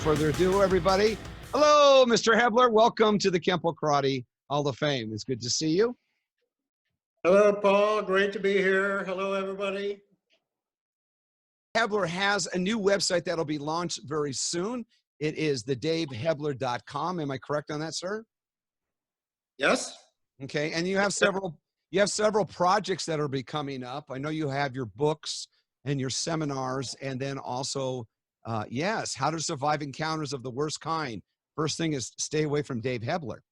further ado, everybody. Hello, Mr. Hebler. Welcome to the Kenpo Karate Hall of Fame. It's good to see you. Hello, Paul. Great to be here. Hello, everybody. Hebler has a new website that'll be launched very soon. It is thedavehebler.com. Am I correct on that, sir? Yes. Okay. And you have several projects that will be coming up. I know you have your books and your seminars, and then also, yes, How to Survive Encounters of the Worst Kind. First thing is stay away from Dave Hebler.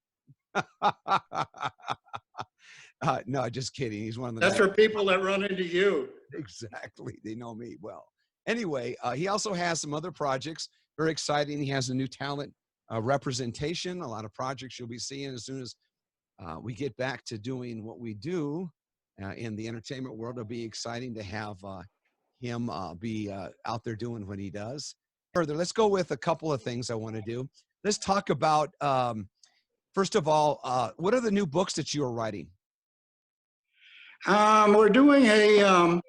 No, just kidding. He's one of the— That's for people that run into you. Exactly. They know me well. Anyway, he also has some other projects. Very exciting. He has a new talent representation, a lot of projects you'll be seeing as soon as we get back to doing what we do in the entertainment world. It'll be exciting to have him be out there doing what he does. Further, let's go with a couple of things I want to do. Let's talk about, first of all, what are the new books that you are writing? We're doing a,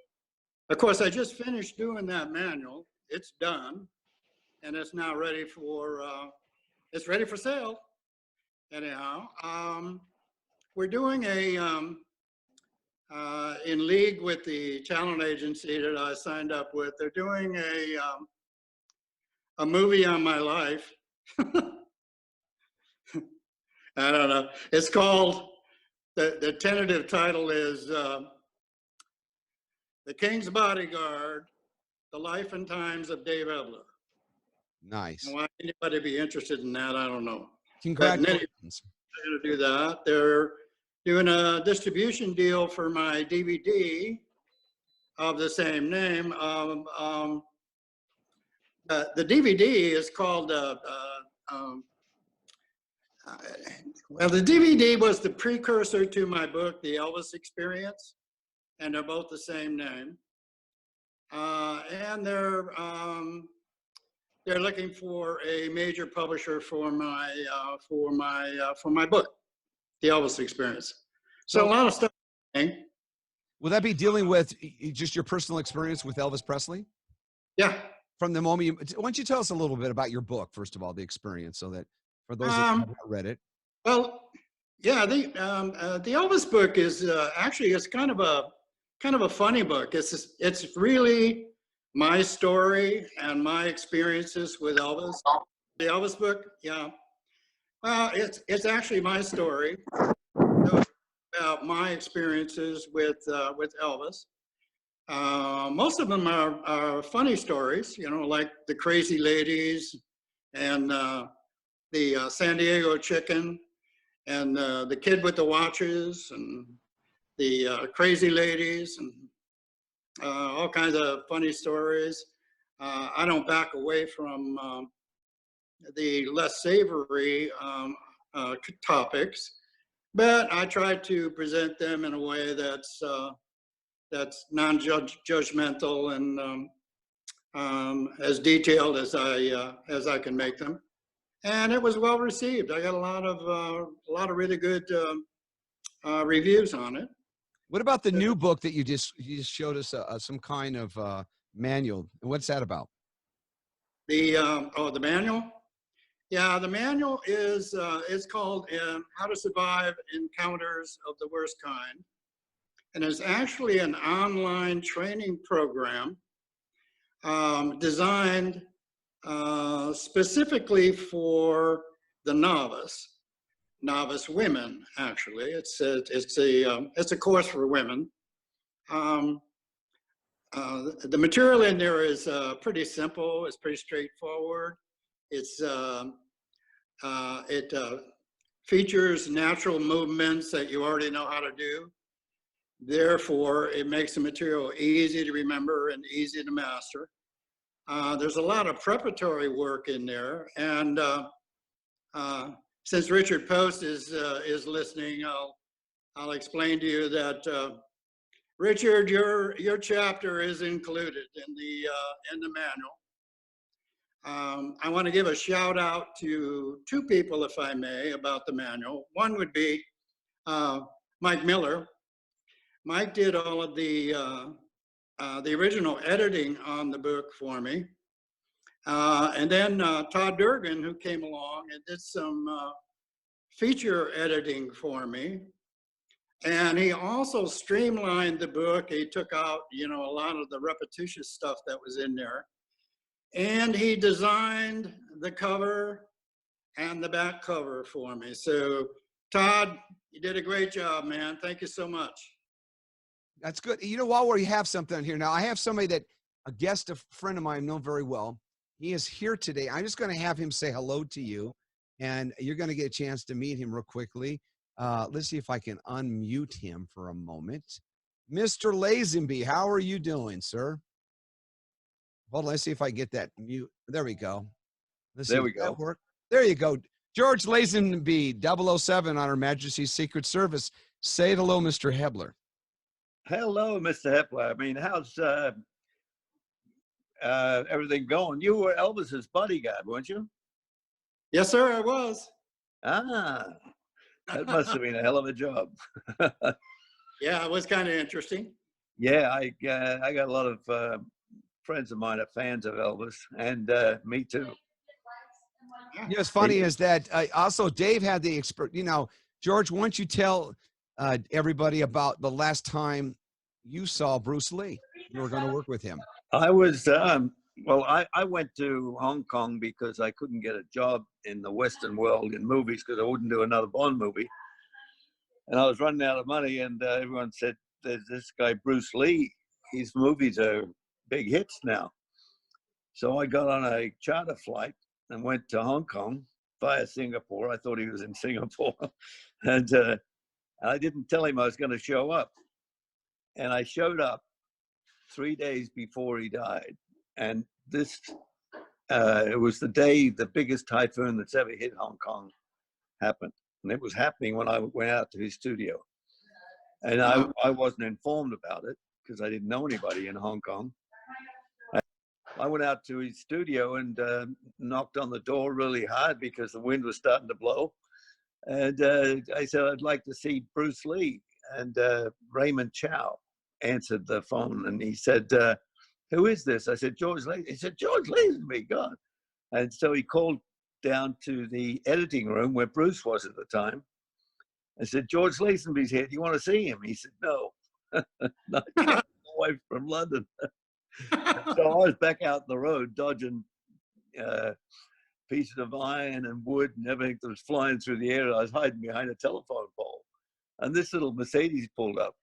of course, I just finished doing that manual. It's done, and it's now ready for, it's ready for sale. Anyhow, we're doing a, in league with the talent agency that I signed up with, they're doing a movie on my life. I don't know. It's called, the tentative title is The King's Bodyguard, The Life and Times of Dave Hebler. Nice. And why anybody be interested in that, I don't know. Congratulations. They're going to do that. They're doing a distribution deal for my DVD of the same name. The DVD is called, well, the DVD was the precursor to my book, The Elvis Experience, and they're both the same name. And they're looking for a major publisher for my book, The Elvis Experience. So a lot of stuff. Will that be dealing with just your personal experience with Elvis Presley? Yeah. From the moment why don't you tell us a little bit about your book, first of all, the experience, so that for those that haven't read it. Well, yeah, the Elvis book is actually, it's kind of a funny book. It's really my story and my experiences with Elvis. The Elvis book, yeah. Well, it's actually my story about my experiences with Elvis. Most of them are funny stories, you know, like the Crazy Ladies and the San Diego Chicken and the Kid with the Watches and the Crazy Ladies and all kinds of funny stories. I don't back away from the less savory topics, but I try to present them in a way that's non-judgmental and as detailed as I can make them. And it was well received. I got a lot of really good reviews on it. What about the new book that you just showed us some kind of manual? What's that about? The manual? Yeah, the manual is it's called How to Survive Encounters of the Worst Kind. And it's actually an online training program designed specifically for the novice women. Actually, it's a course for women. The material in there is pretty simple. It's pretty straightforward. It features natural movements that you already know how to do. Therefore, it makes the material easy to remember and easy to master. There's a lot of preparatory work in there, and since Richard Post is listening, I'll explain to you that Richard, your chapter is included in the manual. I want to give a shout out to two people, if I may, about the manual. One would be Mike Miller. Mike did all of the original editing on the book for me. And then Todd Durgan, who came along and did some feature editing for me. And he also streamlined the book. He took out, you know, a lot of the repetitious stuff that was in there. And he designed the cover and the back cover for me. So Todd, you did a great job, man. Thank you so much. That's good. You know, while we have something here now, I have somebody that a guest, a friend of mine, know very well. He is here today. I'm just going to have him say hello to you, and you're going to get a chance to meet him real quickly. Let's see if I can unmute him for a moment. Mr. Lazenby, how are you doing, sir? Hold on, let's see if I get that mute. There we go. Let's see. There we go. That work? There you go. George Lazenby, 007 on Her Majesty's Secret Service. Say hello, Mr. Hebler. Hello, Mr. Hebler. I mean, how's everything going? You were Elvis's bodyguard, weren't you? Yes, sir, I was. Ah, that must have been a hell of a job. Yeah, it was kind of interesting. Yeah, I got a lot of friends of mine are fans of Elvis, and me too. You know, what's funny is that also Dave had the expert. You know, George, why don't you tell everybody about the last time you saw Bruce Lee? You were going to work with him. I was well, I went to Hong Kong because I couldn't get a job in the Western world in movies because I wouldn't do another Bond movie, and I was running out of money. And everyone said, "There's this guy Bruce Lee. His movies are big hits now." So I got on a charter flight and went to Hong Kong via Singapore. I thought he was in Singapore, and I didn't tell him I was going to show up. And I showed up 3 days before he died. And this, it was the day the biggest typhoon that's ever hit Hong Kong happened. And it was happening when I went out to his studio. And I wasn't informed about it because I didn't know anybody in Hong Kong. I went out to his studio and knocked on the door really hard because the wind was starting to blow. And I said, "I'd like to see Bruce Lee." And Raymond Chow answered the phone, and he said, "Who is this?" I said, "George Lazenby." He said, "George Lazenby, God." And so he called down to the editing room where Bruce was at the time. I said, "George Lazenby's here. Do you want to see him?" He said, "No." Not yet. Away from London. So I was back out in the road dodging pieces of iron and wood and everything that was flying through the air. I was hiding behind a telephone pole. And this little Mercedes pulled up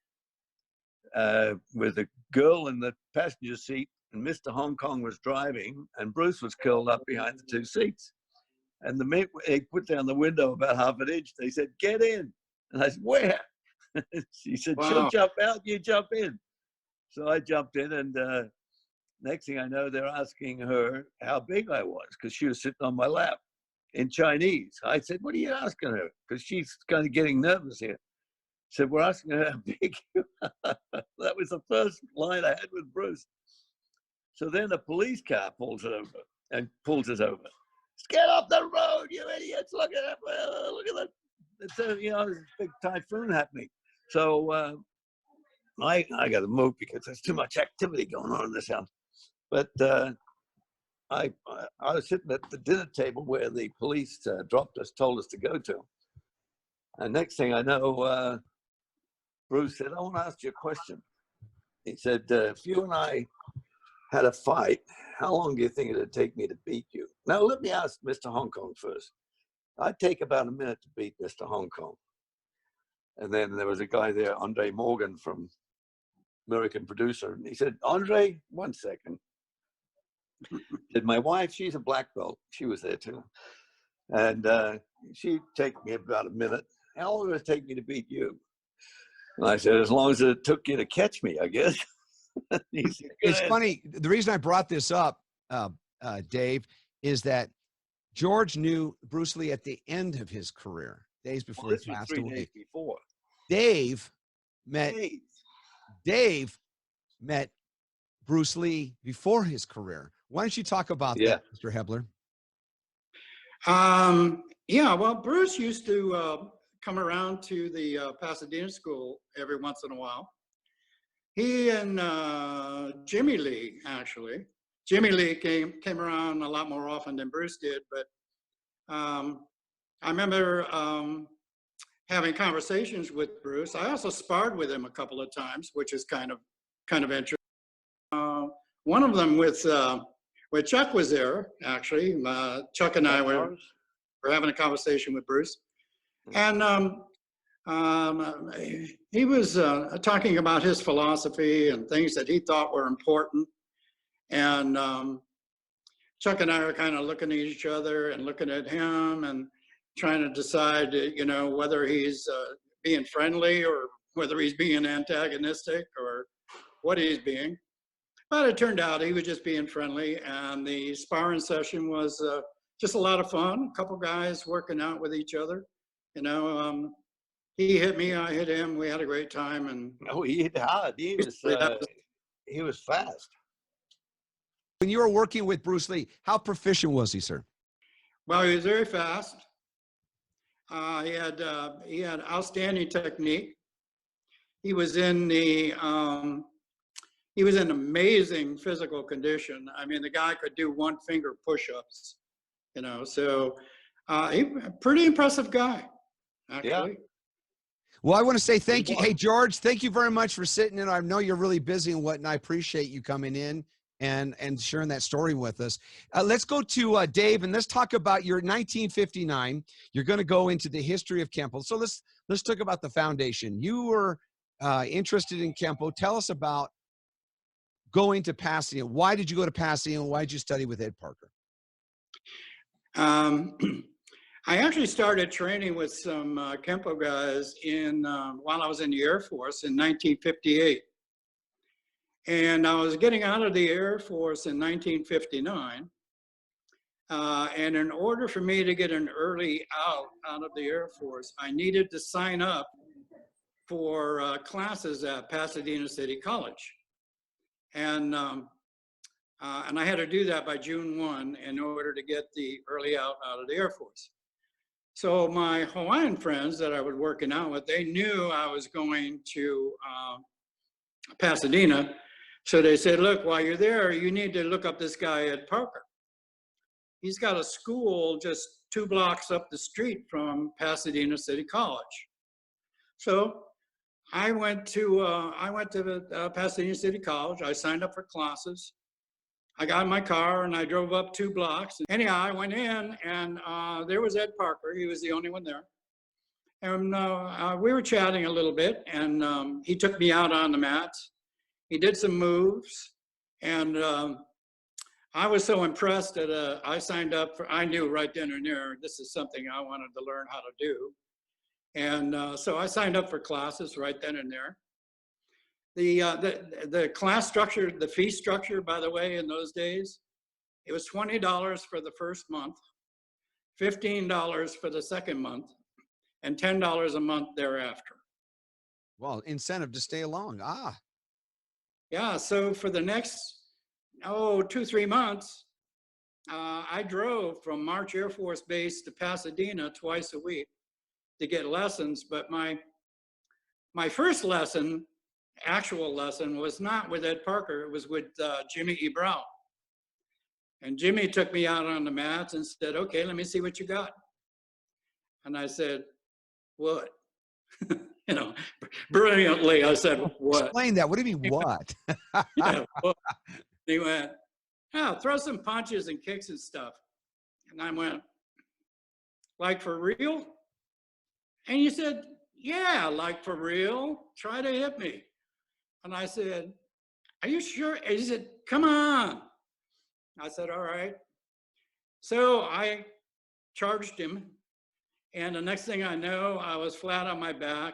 with a girl in the passenger seat, and Mr. Hong Kong was driving, and Bruce was curled up behind the two seats. And the minute they put down the window about half an inch, they said, "Get in." And I said, "Where?" She said, Wow. "She'll jump out, you jump in." So I jumped in, and next thing I know, they're asking her how big I was because she was sitting on my lap in Chinese. I said, "What are you asking her?" Because she's kind of getting nervous here. Said, "We're asking her how big you are." That was the first line I had with Bruce. So then a police car pulls us over. "Get off the road, you idiots! Look at that! Look at that! It's you know, there's a big typhoon happening." So I got to move because there's too much activity going on in this house. But I was sitting at the dinner table where the police told us to go to. And next thing I know, Bruce said, "I want to ask you a question." He said, "If you and I had a fight, how long do you think it'd take me to beat you?" Now, let me ask Mr. Hong Kong first. I'd take about a minute to beat Mr. Hong Kong. And then there was a guy there, Andre Morgan from American Producer. And he said, "Andre, 1 second." Did my wife, she's a black belt. She was there too. And she'd take me about a minute. "How long would it take me to beat you?" And I said, "As long as it took you to catch me, I guess." Said, It's funny. The reason I brought this up, Dave, is that George knew Bruce Lee at the end of his career, days before he passed away. 3 days before. Dave met Bruce Lee before his career. Why don't you talk about that, Mr. Hebler? Yeah, well, Bruce used to come around to the Pasadena school every once in a while. He and Jimmy Lee, actually, Jimmy Lee came around a lot more often than Bruce did, but I remember having conversations with Bruce. I also sparred with him a couple of times, which is kind of interesting. One of them with Chuck was there, actually. Chuck and I were having a conversation with Bruce. And he was talking about his philosophy and things that he thought were important. And Chuck and I are kind of looking at each other and looking at him and trying to decide, you know, whether he's being friendly or whether he's being antagonistic or what he's being. But it turned out he was just being friendly, and the sparring session was just a lot of fun. A couple guys working out with each other. You know, he hit me, I hit him. We had a great time. And oh, he hit hard. He was fast. When you were working with Bruce Lee, how proficient was he, sir? Well, he was very fast. He had outstanding technique. He was in amazing physical condition. I mean, the guy could do one finger push-ups, you know, so he pretty impressive guy, actually. Yeah. Well, I want to say thank you. Hey, George, thank you very much for sitting in. I know you're really busy and whatnot. I appreciate you coming in and sharing that story with us. Let's go to Dave, and let's talk about your 1959. You're going to go into the history of Kenpo. So let's talk about the foundation. You were interested in Kenpo. Tell us about going to Pasadena. Why did you go to Pasadena? Why did you study with Ed Parker? I actually started training with some Kenpo guys while I was in the Air Force in 1958. And I was getting out of the Air Force in 1959. And in order for me to get an early out of the Air Force, I needed to sign up for classes at Pasadena City College. And I had to do that by June 1 in order to get the early out of the Air Force. So my Hawaiian friends that I was working out with, they knew I was going to Pasadena. So they said, look, while you're there, you need to look up this guy, Ed Parker. He's got a school just 2 blocks up the street from Pasadena City College. So I went to Pasadena City College. I signed up for classes. I got in my car and I drove up 2 blocks. Anyhow, I went in and there was Ed Parker. He was the only one there. And we were chatting a little bit, and he took me out on the mat. He did some moves, and I was so impressed that I signed up for, I knew right then and there, this is something I wanted to learn how to do. And so I signed up for classes right then and there. The class structure, the fee structure, by the way, in those days, it was $20 for the first month, $15 for the second month, and $10 a month thereafter. Well, incentive to stay along. Yeah, so for the next, 2-3 months, I drove from March Air Force Base to Pasadena twice a week to get lessons. But my first lesson, actual lesson, was not with Ed Parker. It was with Jimmy E. Brown. And Jimmy took me out on the mats and said, okay, let me see what you got. And I said, what? You know, brilliantly, I said, what? Explain that. What do you mean, what? Yeah, what? He went, throw some punches and kicks and stuff. And I went, like for real? And he said, yeah, like for real. Try to hit me. And I said, are you sure? And he said, come on. I said, all right. So I charged him. And the next thing I know, I was flat on my back.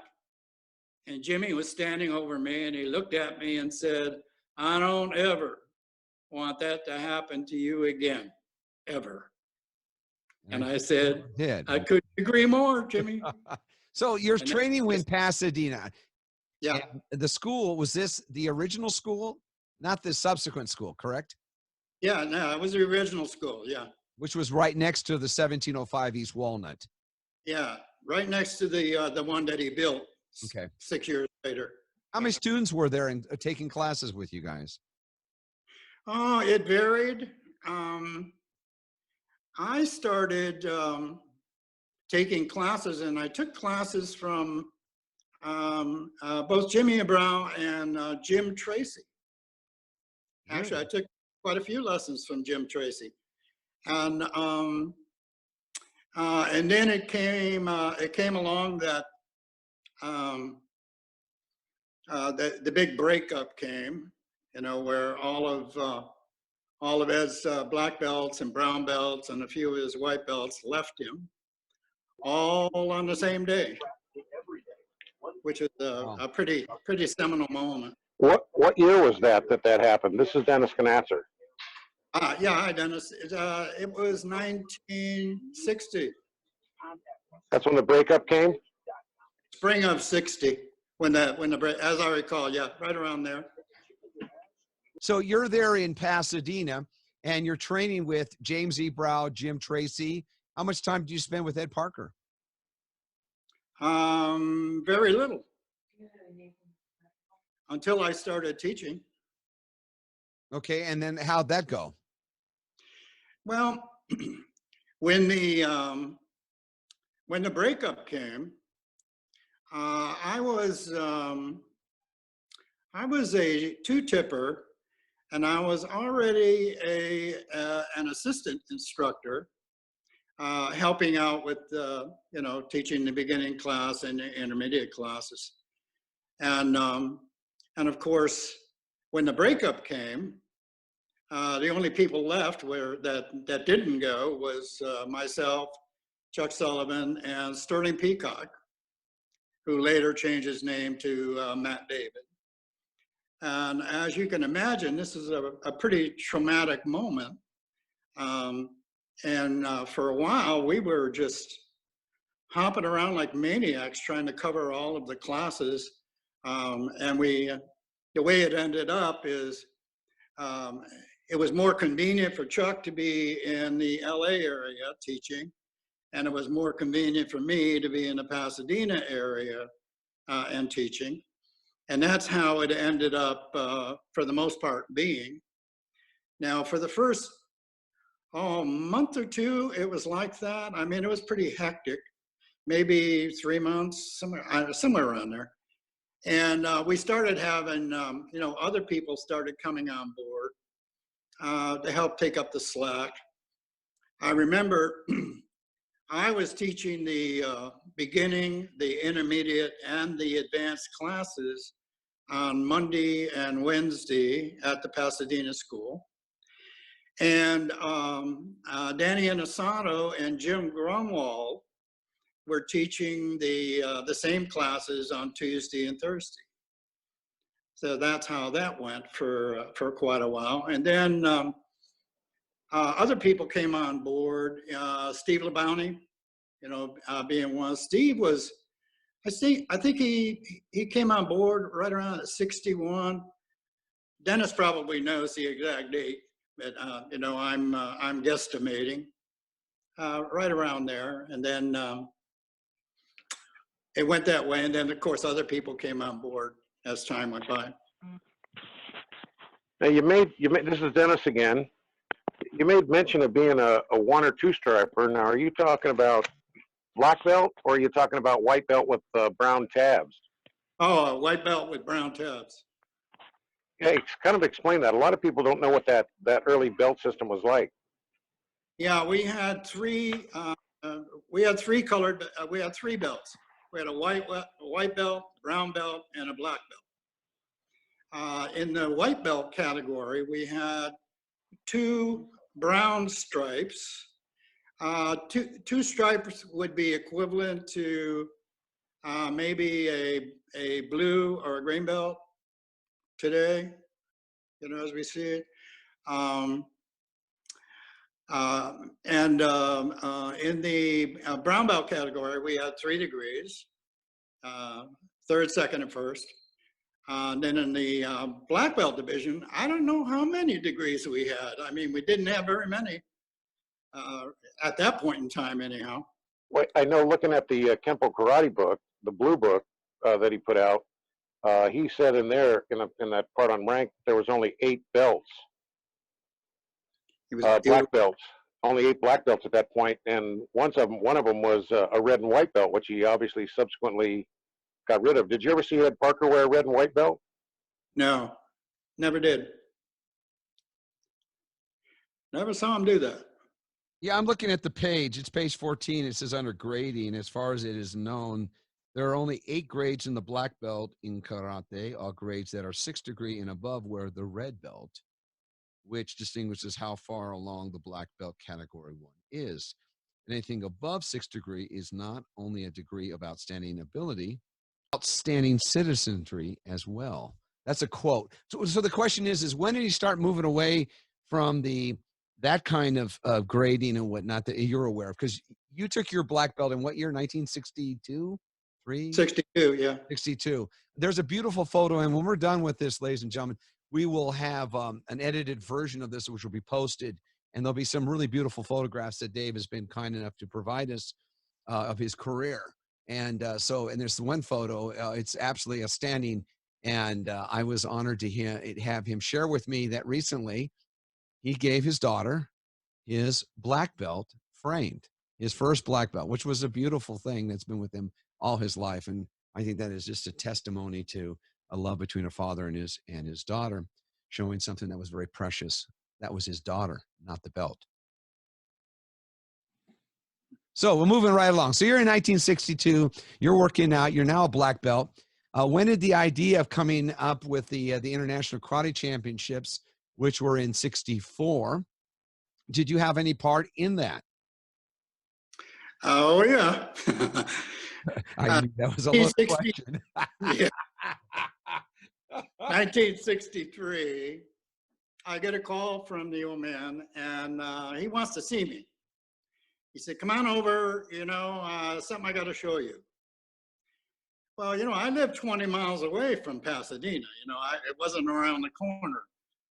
And Jimmy was standing over me, and he looked at me and said, I don't ever want that to happen to you again, ever. And I said, I couldn't agree more, Jimmy. So you're training in Pasadena. Yeah. And the school, was this the original school? Not the subsequent school, correct? Yeah, no, it was the original school, yeah. Which was right next to the 1705 East Walnut. Yeah, right next to the one that he built. Okay. 6 years later. How many students were there and taking classes with you guys? Oh, it varied. I started taking classes, and I took classes from both Jimmy Brown and Jim Tracy. Actually, I took quite a few lessons from Jim Tracy, and then it came along that the big breakup came, you know, where all of Ed's black belts and brown belts and a few of his white belts left him, all on the same day, which is a pretty seminal moment. What year was that happened? This is Dennis Knatzer. Yeah, hi Dennis. It was 1960. That's when the breakup came? Spring of 60, when the break, as I recall, yeah, right around there. So you're there in Pasadena, and you're training with James E. Brow, Jim Tracy. How much time do you spend with Ed Parker? Very little. Until I started teaching. Okay, and then how'd that go? Well, when the breakup came, I was a two-tipper, and I was already an assistant instructor, helping out with you know, teaching the beginning class and the intermediate classes, and of course, when the breakup came, the only people left that didn't go was myself, Chuck Sullivan, and Sterling Peacock, who later changed his name to Matt David. And as you can imagine, this is a pretty traumatic moment. For a while, we were just hopping around like maniacs trying to cover all of the classes. The way it ended up is it was more convenient for Chuck to be in the LA area teaching, and it was more convenient for me to be in the Pasadena area and teaching. And that's how it ended up, for the most part, being. Now, for the first month or two, it was like that. I mean, it was pretty hectic, maybe 3 months, somewhere around there. And we started having, you know, other people started coming on board to help take up the slack. I remember I was teaching the beginning, the intermediate, and the advanced classes on Monday and Wednesday at the Pasadena school. And Danny Inosanto and Jim Grunwald were teaching the same classes on Tuesday and Thursday. So that's how that went for quite a while. And then other people came on board. Steve LeBounty, you know, being one. Steve was, I think he came on board right around 61. Dennis probably knows the exact date, but you know, I'm guesstimating right around there. And then it went that way. And then of course other people came on board as time went by. Now you made this is Dennis again. You made mention of being a 1 or 2 striper. Now, are you talking about black belt, or are you talking about white belt with brown tabs? Oh, a white belt with brown tabs. Hey, kind of explain that. A lot of people don't know what that early belt system was like. Yeah, we had three. We had three colored. We had 3 belts. We had a white belt, brown belt, and a black belt. In the white belt category, we had 2 brown stripes. Two stripes would be equivalent to maybe a blue or a green belt today, you know, as we see it. In the brown belt category, we had 3 degrees, 3rd, 2nd, and 1st. Then in the black belt division, I don't know how many degrees we had. I mean, we didn't have very many at that point in time, anyhow. Well, I know, looking at the Kenpo karate book, the blue book that he put out, he said in there, in that part on rank, there was only 8 belts. black belts. Only 8 black belts at that point, and one of them was a red and white belt, which he obviously subsequently got rid of. Did you ever see Ed Parker wear a red and white belt? No, never did. Never saw him do that. Yeah, I'm looking at the page. It's page 14. It says under grading, as far as it is known, there are only 8 grades in the black belt in karate, all grades that are 6th degree and above wear the red belt, which distinguishes how far along the black belt category one is. Anything above 6th degree is not only a degree of outstanding ability, outstanding citizenry as well. That's a quote. So the question is when did he start moving away from that kind of grading and whatnot that you're aware of? Because you took your black belt in what year? 1962? 62, yeah. 62. There's a beautiful photo, and when we're done with this, ladies and gentlemen, we will have an edited version of this, which will be posted, and there'll be some really beautiful photographs that Dave has been kind enough to provide us of his career. And and there's one photo, it's absolutely outstanding, and I was honored to have him share with me that recently he gave his daughter his black belt framed, his first black belt, which was a beautiful thing that's been with him all his life. And I think that is just a testimony to a love between a father and his daughter, showing something that was very precious. That was his daughter, not the belt. So we're moving right along. So you're in 1962, you're working out, you're now a black belt. When did the idea of coming up with the International Karate Championships, which were in 64, did you have any part in that? Oh, yeah. I knew that was a little question. Yeah. 1963, I get a call from the old man, and he wants to see me. He said, come on over, something I got to show you. Well, I live 20 miles away from Pasadena. It wasn't around the corner.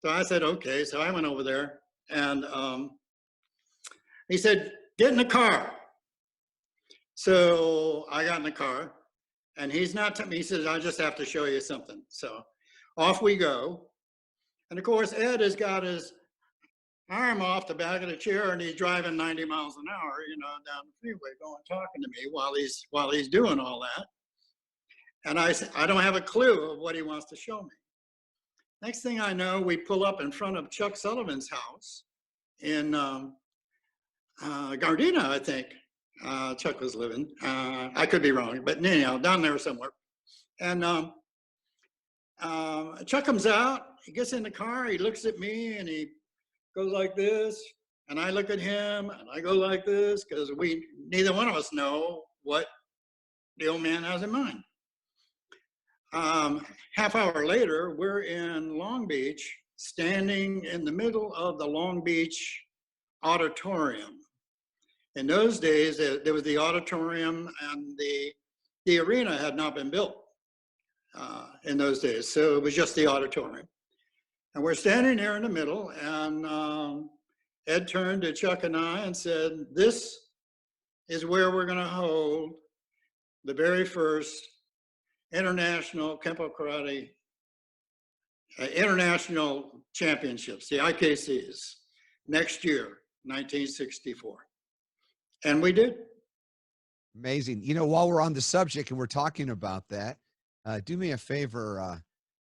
So I said, okay. So I went over there, and he said, get in the car. So I got in the car, and he's not telling me. He says, I just have to show you something. So off we go. And of course, Ed has got his arm off the back of the chair, and he's driving 90 miles an hour, down the freeway, talking to me while he's doing all that. And I said, I don't have a clue of what he wants to show me. Next thing I know, we pull up in front of Chuck Sullivan's house in Gardena, I think. Chuck was living. I could be wrong, but anyhow, down there somewhere. And Chuck comes out, he gets in the car, he looks at me, and he goes like this, and I look at him, and I go like this, because neither one of us know what the old man has in mind. Half hour later, we're in Long Beach, standing in the middle of the Long Beach auditorium. In those days, there was the auditorium, and the arena had not been built in those days, so it was just the auditorium. And we're standing there in the middle, and Ed turned to Chuck and I and said, this is where we're going to hold the very first International Kenpo Karate International Championships, the IKCs, next year, 1964. And we did. Amazing. While we're on the subject and we're talking about that, do me a favor,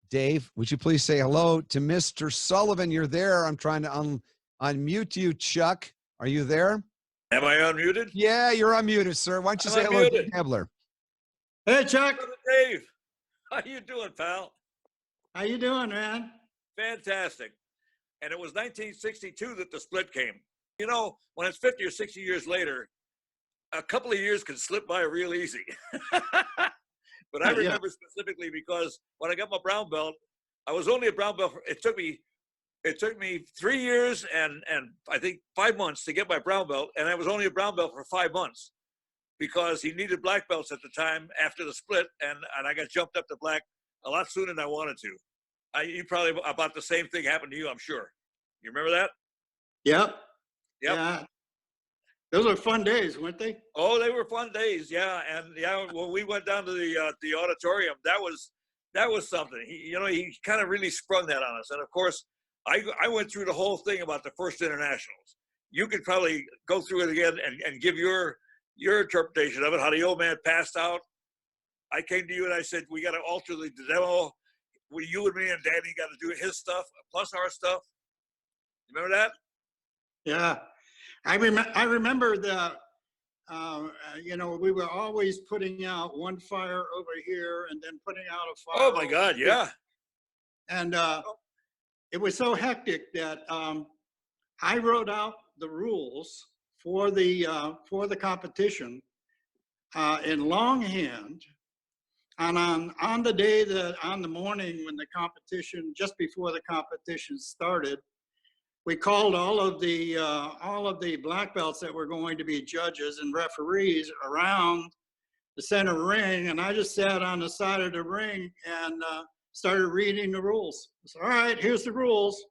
Dave, would you please say hello to Mr. Sullivan? You're there. I'm trying to unmute you, Chuck. Are you there? Am I unmuted? Yeah, you're unmuted, sir. Why don't you say hello to Dave Hebler? Hey, Chuck. Dave, how you doing, pal? How you doing, man? Fantastic. And it was 1962 that the split came. When it's 50 or 60 years later, a couple of years can slip by real easy. But I remember specifically because when I got my brown belt, I was only a brown belt. It took me 3 years and I think 5 months to get my brown belt, and I was only a brown belt for 5 months because he needed black belts at the time after the split, and I got jumped up to black a lot sooner than I wanted to. You probably about the same thing happened to you, I'm sure. You remember that? Yep. Yep. Yeah. Those were fun days, weren't they? Oh, they were fun days, yeah. And yeah, when we went down to the auditorium, that was something. He kind of really sprung that on us. And of course, I went through the whole thing about the first internationals. You could probably go through it again and give your interpretation of it, how the old man passed out. I came to you and I said, we got to alter the demo. You and me and Danny got to do his stuff plus our stuff. Remember that? Yeah, I remember the, you know, we were always putting out one fire over here and then putting out a fire. Oh my God, yeah. And it was so hectic that I wrote out the rules for the competition in longhand. And on the day on the morning when the competition, just before the competition started, we called all of the black belts that were going to be judges and referees around the center ring, and I just sat on the side of the ring and started reading the rules. So, all right, here's the rules.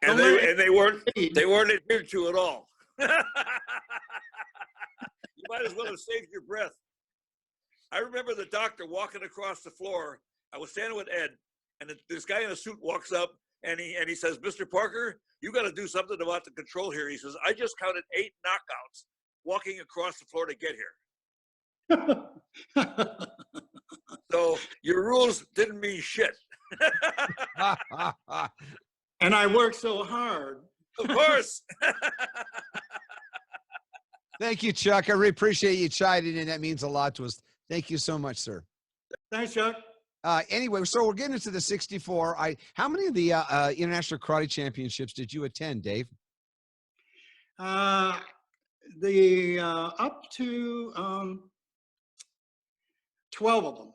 And they weren't adhered to at all. You might as well have saved your breath. I remember the doctor walking across the floor. I was standing with Ed, and this guy in a suit walks up, and he says, Mr. Parker, you got to do something about the control here. He says, I just counted 8 knockouts walking across the floor to get here. So your rules didn't mean shit. And I worked so hard. Of course. Thank you, Chuck. I really appreciate you chiming in. That means a lot to us. Thank you so much, sir. Thanks, Chuck. Anyway, so we're getting into the 64. How many of the International Karate Championships did you attend, Dave? Up to 12 of them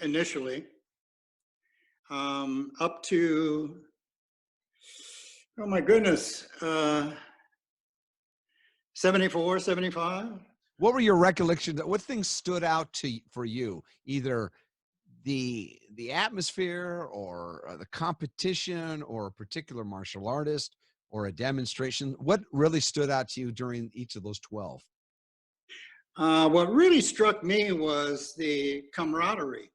initially. Up to, oh my goodness, 74, 75. What were your recollections? What things stood out for you? Either the atmosphere, or the competition, or a particular martial artist, or a demonstration? What really stood out to you during each of those 12? What really struck me was the camaraderie.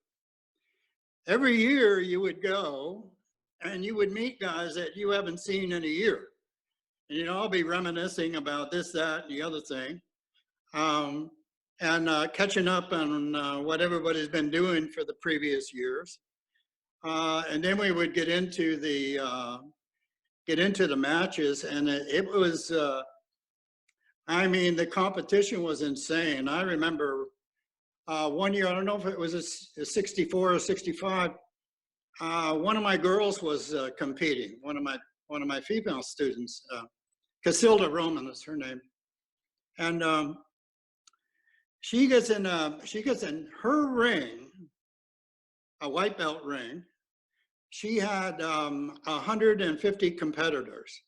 Every year you would go and you would meet guys that you haven't seen in a year. And you'd all be reminiscing about this, that, and the other thing. And catching up on what everybody's been doing for the previous years. And then we would get into the matches, and it was, I mean, the competition was insane. I remember one year, I don't know if it was a 64 or 65, one of my girls was competing, one of my female students, Casilda Roman is her name. And she gets in her ring, a white belt ring. She had 150 competitors.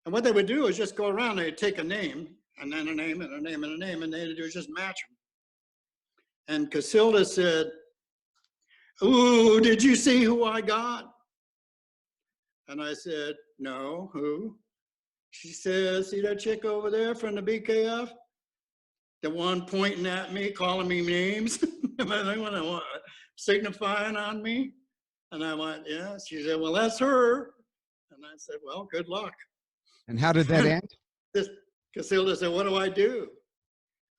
And what they would do is just go around, they'd take a name, and then a name, and a name, and a name, and they'd do is just match them. And Casilda said, ooh, did you see who I got? And I said, no, who? She said, see that chick over there from the BKF? The one pointing at me, calling me names, signifying on me. And I went, yeah. She said, well, that's her. And I said, well, good luck. And how did that end? Casilda said, what do I do?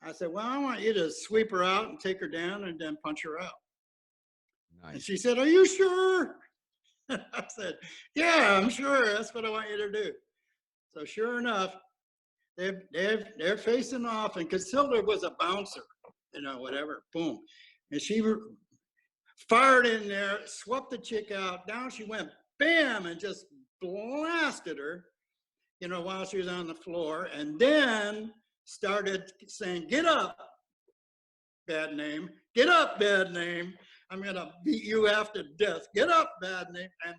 I said, well, I want you to sweep her out and take her down and then punch her out. Nice. And she said, are you sure? I said, yeah, I'm sure. That's what I want you to do. So sure enough, they're facing off, and Casilda was a bouncer, you know, whatever, boom. And she fired in there, swept the chick out, down she went, bam, and just blasted her, you know, while she was on the floor, and then started saying, get up, bad name, get up, bad name, I'm gonna beat you after death, get up, bad name. And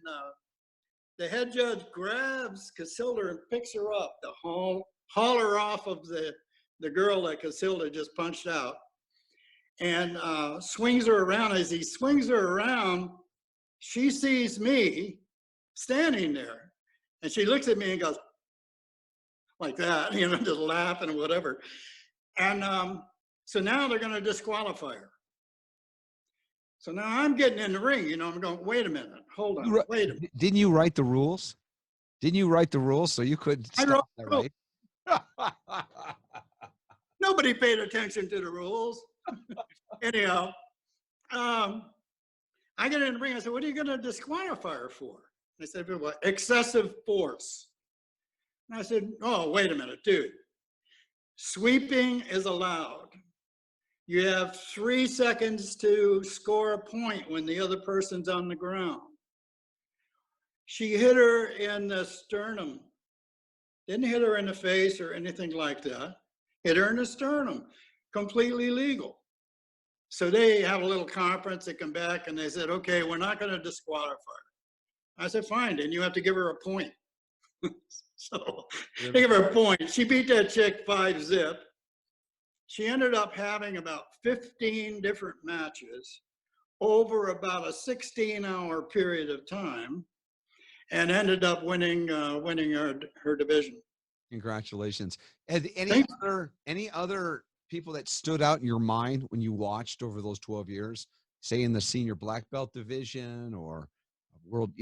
the head judge grabs Casilda and picks her up to haul her off of the girl that Casilda just punched out, and swings her around. As he swings her around, she sees me standing there, and she looks at me and goes like that, you know, just laughing and whatever. And so now they're going to disqualify her. So now I'm getting in the ring, I'm going, wait a minute, hold on, wait a minute. Didn't you write the rules? Didn't you write the rules so you could I wrote stop that, right? Nobody paid attention to the rules. Anyhow, I get in the ring. I said, what are you going to disqualify her for? I said, what? Excessive force. And I said, oh, wait a minute, dude. Sweeping is allowed. You have 3 seconds to score a point when the other person's on the ground. She hit her in the sternum. Didn't hit her in the face or anything like that. Hit her in the sternum. Completely legal. So they have a little conference. They come back and they said, okay, we're not going to disqualify her. I said, fine, then you have to give her a point. So they give her a point. She beat that chick 5-zip. She ended up having about 15 different matches over about a 16-hour period of time, and ended up winning her division. Congratulations. Any other people that stood out in your mind when you watched over those 12 years, say in the senior black belt division or world,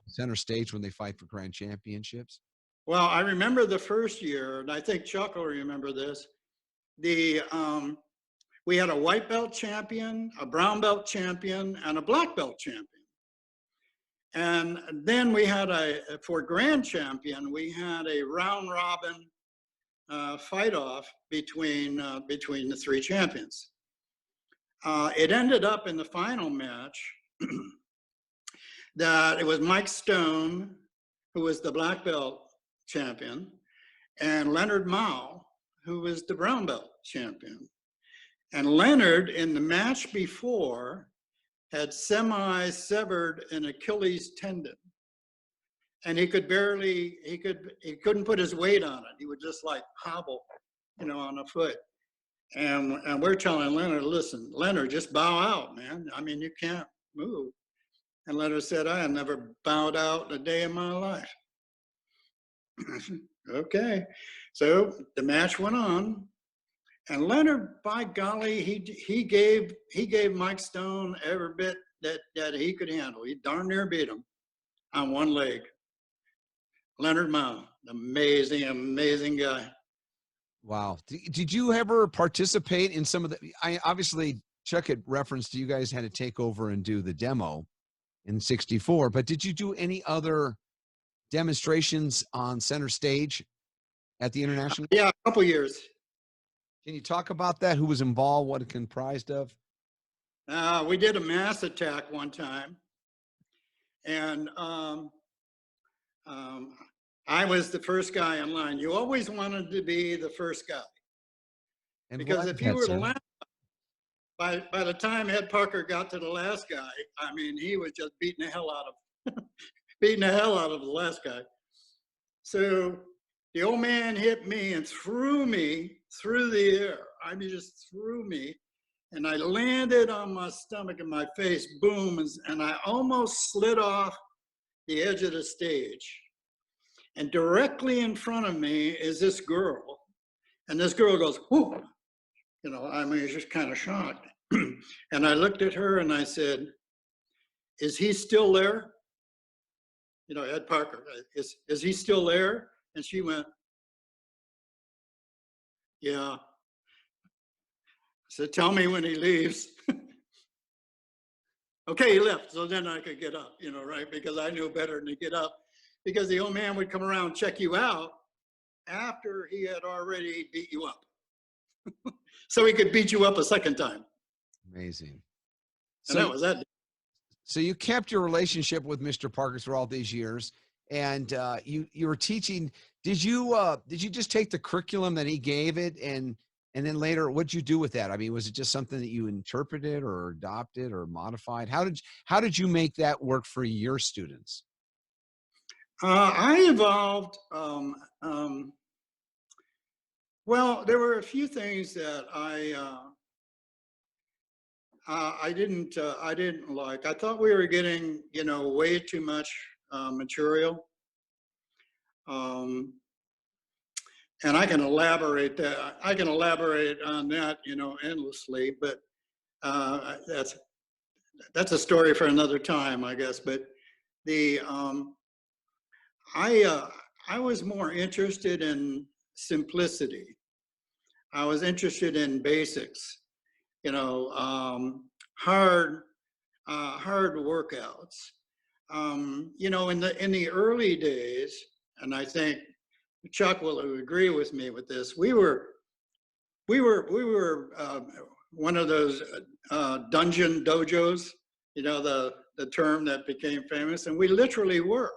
center stage when they fight for grand championships? Well, I remember the first year, and I think Chuck will remember this. We had a white belt champion, a brown belt champion, and a black belt champion. And then we had for grand champion, we had a round robin fight off between the 3 champions. It ended up in the final match that it was Mike Stone, who was the black belt champion, and Leonard Mao, who was the brown belt champion. And Leonard, in the match before, had semi-severed an Achilles tendon. And he couldn't put his weight on it. He would just like hobble, on a foot. And we're telling Leonard, listen, Leonard, just bow out, man. I mean, you can't move. And Leonard said, I have never bowed out a day in my life. Okay. So the match went on. And Leonard, by golly, he gave Mike Stone every bit that he could handle. He darn near beat him on one leg. Leonard Mao, amazing guy. Wow. Did you ever participate in some of obviously Chuck had referenced you guys had to take over and do the demo in '64, but did you do any other demonstrations on center stage at the International? Yeah, a couple years. Can you talk about that? Who was involved? What it comprised of? We did a mass attack one time, and I was the first guy in line. You always wanted to be the first guy, And because if you were the last, by the time Ed Parker got to the last guy, I mean, he was just beating the hell out of the last guy. So the old man hit me and threw me through the air. I mean, just threw me. And I landed on my stomach and my face, boom, and I almost slid off the edge of the stage. And directly in front of me is this girl. And this girl goes, whoo. I mean, it's just kind of shocked. And I looked at her and I said, is he still there? Ed Parker, is he still there? And she went, yeah. I said, tell me when he leaves. Okay, he left. So then I could get up, right? Because I knew better than to get up. Because the old man would come around and check you out after he had already beat you up. So he could beat you up a second time. Amazing. And that was that. So you kept your relationship with Mr. Parker through all these years, and you were teaching. Did you just take the curriculum that he gave it, and then later, what'd you do with that? I mean, was it just something that you interpreted or adopted or modified? How did you make that work for your students? I evolved. Well, there were a few things that I didn't like. I thought we were getting, way too much material. And I can elaborate on that, endlessly, but that's a story for another time, I guess. But the I was more interested in simplicity. I was interested in basics, you know, hard workouts. You know, in the early days, and I think Chuck will agree with me with this. We were one of those dungeon dojos, you know, the term that became famous, and we literally were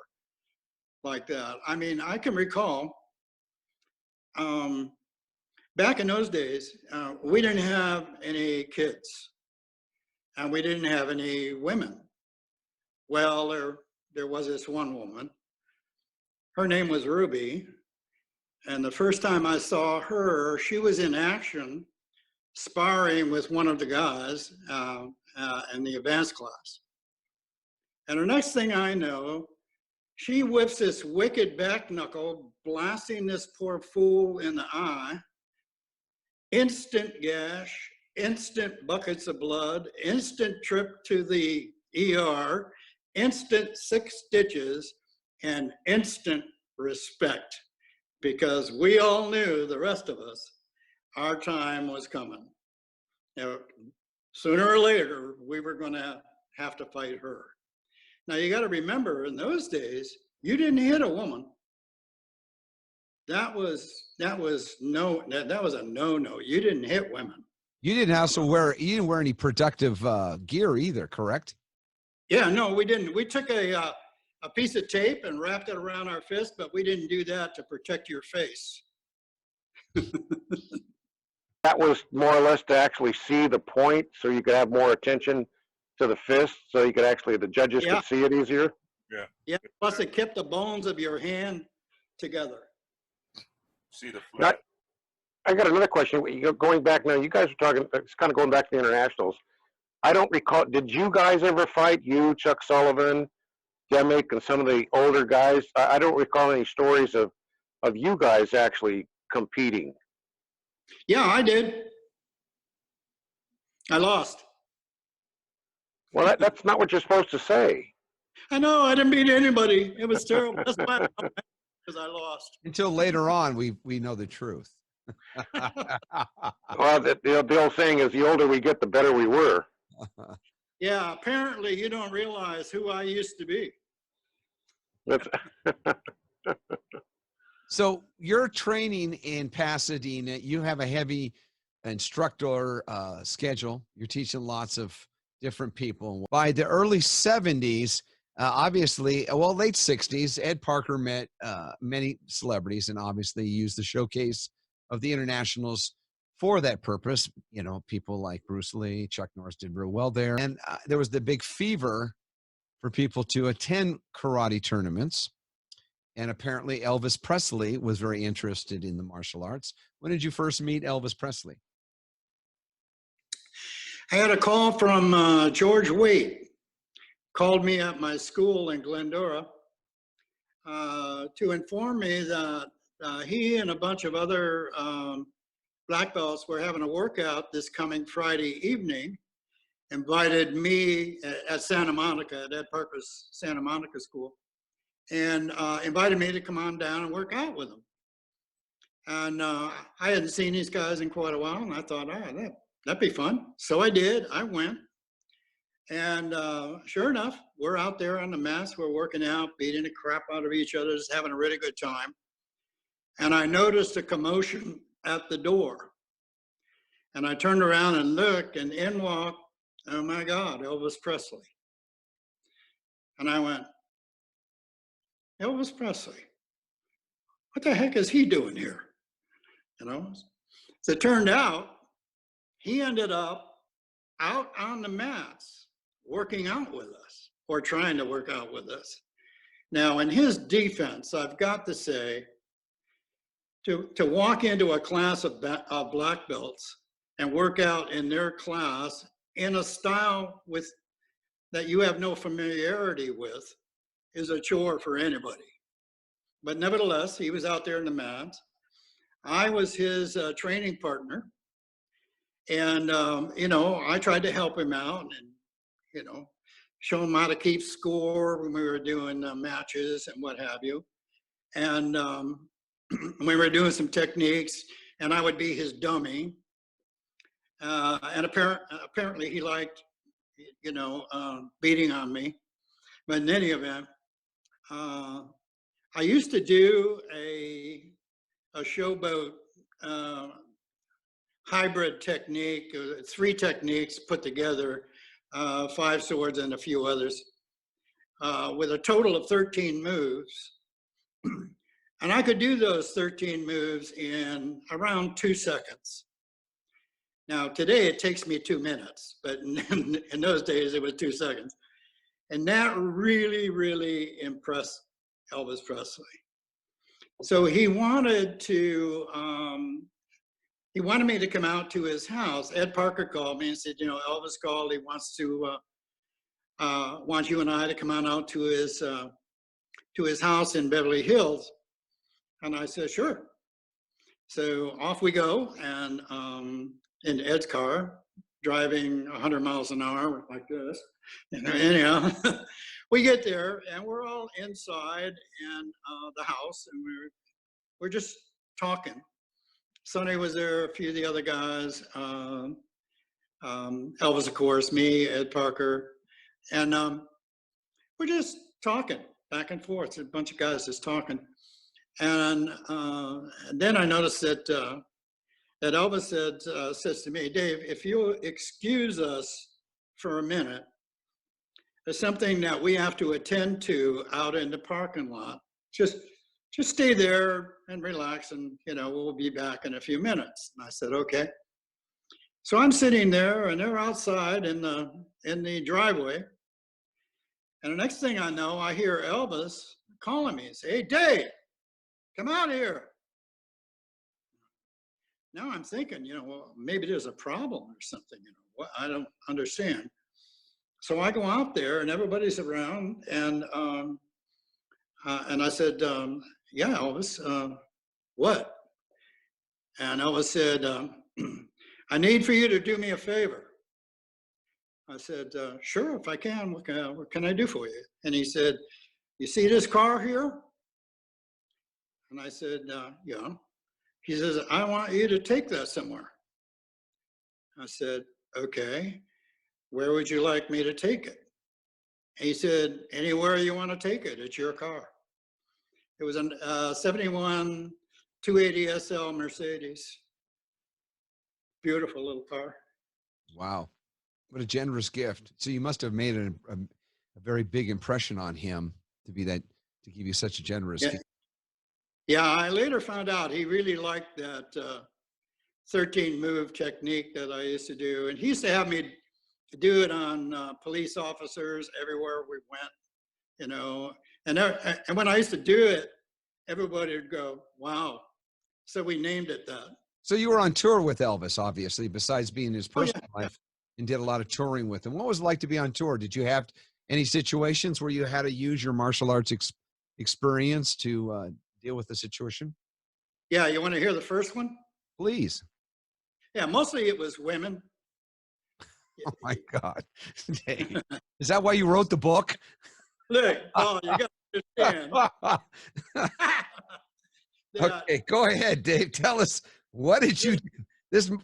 like that. I mean, I can recall back in those days, we didn't have any kids, and we didn't have any women. Well, there was this one woman. Her name was Ruby. And the first time I saw her, she was in action, sparring with one of the guys in the advanced class. And the next thing I know, she whips this wicked back knuckle, blasting this poor fool in the eye. Instant gash, instant buckets of blood, instant trip to the ER, instant 6 stitches, and instant respect. Because we all knew, the rest of us, our time was coming. You know, sooner or later, we were going to have to fight her. Now you got to remember, in those days, you didn't hit a woman. That was a no-no. You didn't hit women. You didn't also wear any protective gear either, correct? Yeah, no, we didn't. We took a piece of tape and wrapped it around our fist, but we didn't do that to protect your face. That was more or less to actually see the point, so you could have more attention to the fist, so you could actually, the judges could see it easier. Yeah. Plus, it kept the bones of your hand together. See the flat. I got another question. Going back now, you guys are talking. It's kind of going back to the internationals. I don't recall. Did you guys ever fight? You, Chuck Sullivan, Demick, and some of the older guys. I don't recall any stories of you guys actually competing. Yeah, I did. I lost. Well, that's not what you're supposed to say. I know, I didn't beat anybody. It was terrible. That's why because I lost. Until later on, we know the truth. Well, the old saying is, the older we get, the better we were. Yeah, apparently you don't realize who I used to be. That's So you're training in Pasadena. You have a heavy instructor schedule. You're teaching lots of different people. By the early 70s, obviously, well, late 60s, Ed Parker met many celebrities and obviously used the showcase of the internationals for that purpose. You know, people like Bruce Lee, Chuck Norris did real well there. And there was the big fever for people to attend karate tournaments. And apparently Elvis Presley was very interested in the martial arts. When did you first meet Elvis Presley? I had a call from George Waite. Called me at my school in Glendora to inform me that he and a bunch of other black belts were having a workout this coming Friday evening. Invited me at Santa Monica, at Ed Parker's Santa Monica school, and invited me to come on down and work out with them. And I hadn't seen these guys in quite a while, and I thought, oh, that'd be fun. So I did. I went. And sure enough, we're out there on the mats. We're working out, beating the crap out of each other, just having a really good time. And I noticed a commotion at the door. And I turned around and looked, and in walked, oh my God, Elvis Presley. And I went, Elvis Presley? What the heck is he doing here? You know? So it turned out, he ended up out on the mats, working out with us, or trying to work out with us. Now, in his defense, I've got to say, to walk into a class of black belts and work out in their class in a style that you have no familiarity with is a chore for anybody. But nevertheless, he was out there in the mats. I was his training partner. And, you know, I tried to help him out, and you know, show him how to keep score when we were doing matches and what have you. And we were doing some techniques, and I would be his dummy. And apparently he liked, you know, beating on me. But in any event, I used to do a showboat hybrid technique, 3 techniques put together, 5 swords and a few others, with a total of 13 moves. And I could do those 13 moves in around 2 seconds. Now, today it takes me 2 minutes, but in those days it was 2 seconds. And that really, really impressed Elvis Presley. So he wanted me to come out to his house. Ed Parker called me and said, you know, Elvis called, he wants you and I to come on out to his house in Beverly Hills. And I said, sure. So off we go, and in Ed's car, driving 100 miles an hour like this. And anyhow, we get there, and we're all inside in the house, and we're just talking. Sonny was there, a few of the other guys, Elvis, of course, me, Ed Parker, and we're just talking back and forth. It's a bunch of guys just talking. And then I noticed that that Elvis says to me, Dave, if you'll excuse us for a minute, there's something that we have to attend to out in the parking lot. Just stay there and relax, and you know, we'll be back in a few minutes. And I said, okay. So I'm sitting there, and they're outside in the driveway. And the next thing I know, I hear Elvis calling me and say, hey, Dave, come out here. Now I'm thinking, you know, well, maybe there's a problem or something, you know, what, I don't understand. So I go out there, and everybody's around, and I said, yeah, Elvis, what? And Elvis said, I need for you to do me a favor. I said, sure, if I can, what can I do for you? And he said, you see this car here? And I said, yeah. He says, I want you to take that somewhere. I said, okay, where would you like me to take it? And he said, anywhere you want to take it, it's your car. It was a 71 280 SL Mercedes. Beautiful little car. Wow. What a generous gift. So you must have made a very big impression on him to give you such a generous gift. Yeah, I later found out he really liked that 13 move technique that I used to do. And he used to have me do it on police officers everywhere we went, you know. And when I used to do it, everybody would go, wow. So we named it that. So you were on tour with Elvis, obviously, besides being in his personal life, and did a lot of touring with him. What was it like to be on tour? Did you have any situations where you had to use your martial arts experience to deal with the situation? Yeah, you want to hear the first one? Please. Yeah, mostly it was women. Oh my God. Dave, is that why you wrote the book? Look, oh, you got to understand. Okay, go ahead, Dave. Tell us, what did you do?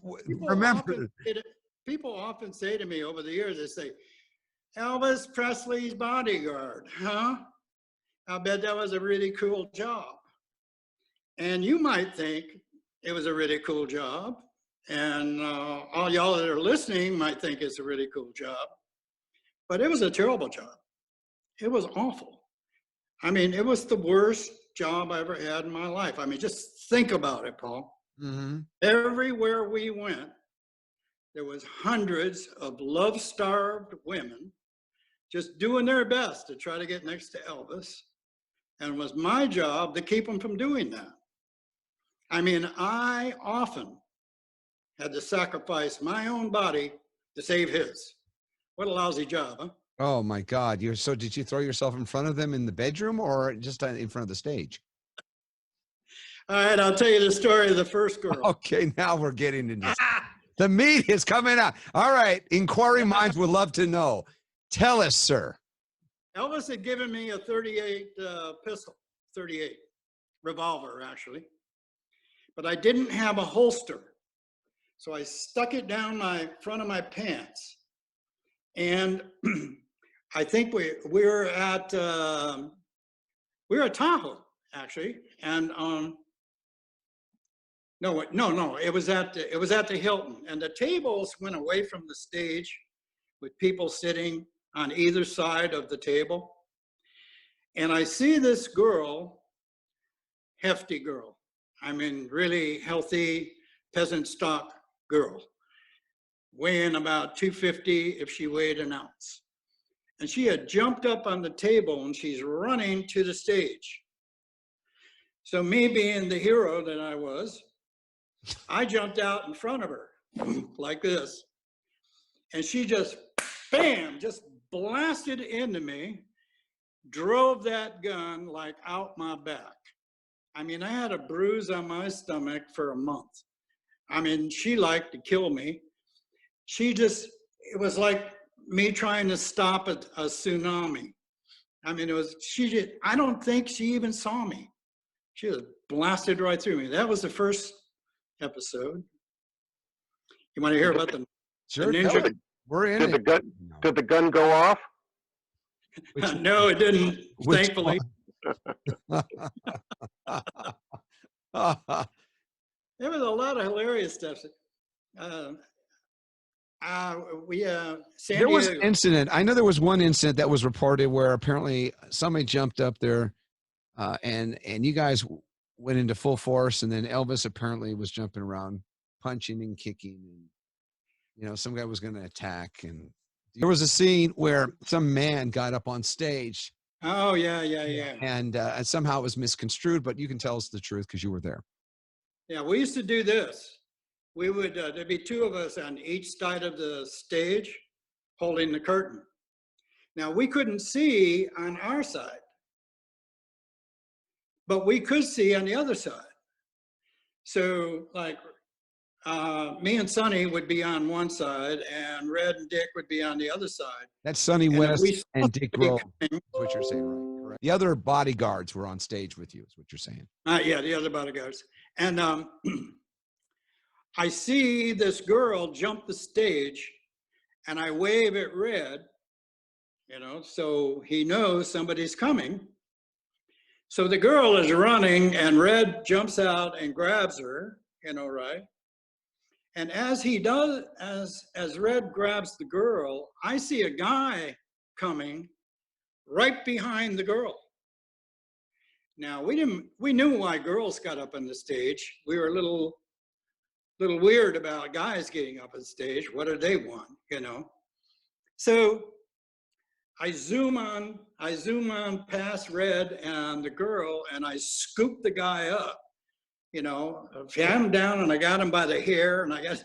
People often say to me over the years, they say, Elvis Presley's bodyguard, huh? I bet that was a really cool job. And you might think it was a really cool job. And all y'all that are listening might think it's a really cool job. But it was a terrible job. It was awful. I mean, it was the worst job I ever had in my life. I mean, just think about it, Paul. Mm-hmm. Everywhere we went, there was hundreds of love-starved women just doing their best to try to get next to Elvis. And it was my job to keep them from doing that. I mean, I often had to sacrifice my own body to save his. What a lousy job, huh? Oh my God. So did you throw yourself in front of them in the bedroom or just in front of the stage? All right, I'll tell you the story of the first girl. Okay, now we're getting into the meat is coming out. All right, inquiry minds would love to know. Tell us, sir. Elvis had given me a 38 pistol, 38 revolver, actually. But I didn't have a holster. So I stuck it down my front of my pants. And I think we were at Tahoe, actually. And no, it was at the Hilton. And the tables went away from the stage with people sitting on either side of the table. And I see this girl, hefty girl. I mean, really healthy peasant stock girl, weighing about 250 if she weighed an ounce. And she had jumped up on the table and she's running to the stage. So me being the hero that I was, I jumped out in front of her like this. And she just, bam, just blasted into me, drove that gun like out my back. I mean, I had a bruise on my stomach for a month. I mean, she liked to kill me. It was like me trying to stop a tsunami. I mean, I don't think she even saw me. She just blasted right through me. That was the first episode. You want to hear about the ninja? We're in it. Did the gun go off? No, it didn't, thankfully. There was a lot of hilarious stuff. There was an incident. I know there was one incident that was reported where apparently somebody jumped up there and you guys went into full force, and then Elvis apparently was jumping around, punching and kicking, and some guy was going to attack. And there was a scene where some man got up on stage. Oh, yeah. And somehow it was misconstrued, but you can tell us the truth because you were there. Yeah, we used to do this. We would, there'd be two of us on each side of the stage holding the curtain. Now, we couldn't see on our side, but we could see on the other side. So, like, me and Sonny would be on one side, and Red and Dick would be on the other side. That's Sonny West and Dick Grove. That's what you're saying, right? Correct. The other bodyguards were on stage with you, is what you're saying. Yeah, the other bodyguards. And I see this girl jump the stage, and I wave at Red, so he knows somebody's coming. So the girl is running, and Red jumps out and grabs her, right? And as he does, as Red grabs the girl, I see a guy coming right behind the girl. Now, we knew why girls got up on the stage. We were a little weird about guys getting up on stage. What do they want, So I zoom on past Red and the girl, and I scoop the guy up. I had him down, and I got him by the hair, and I got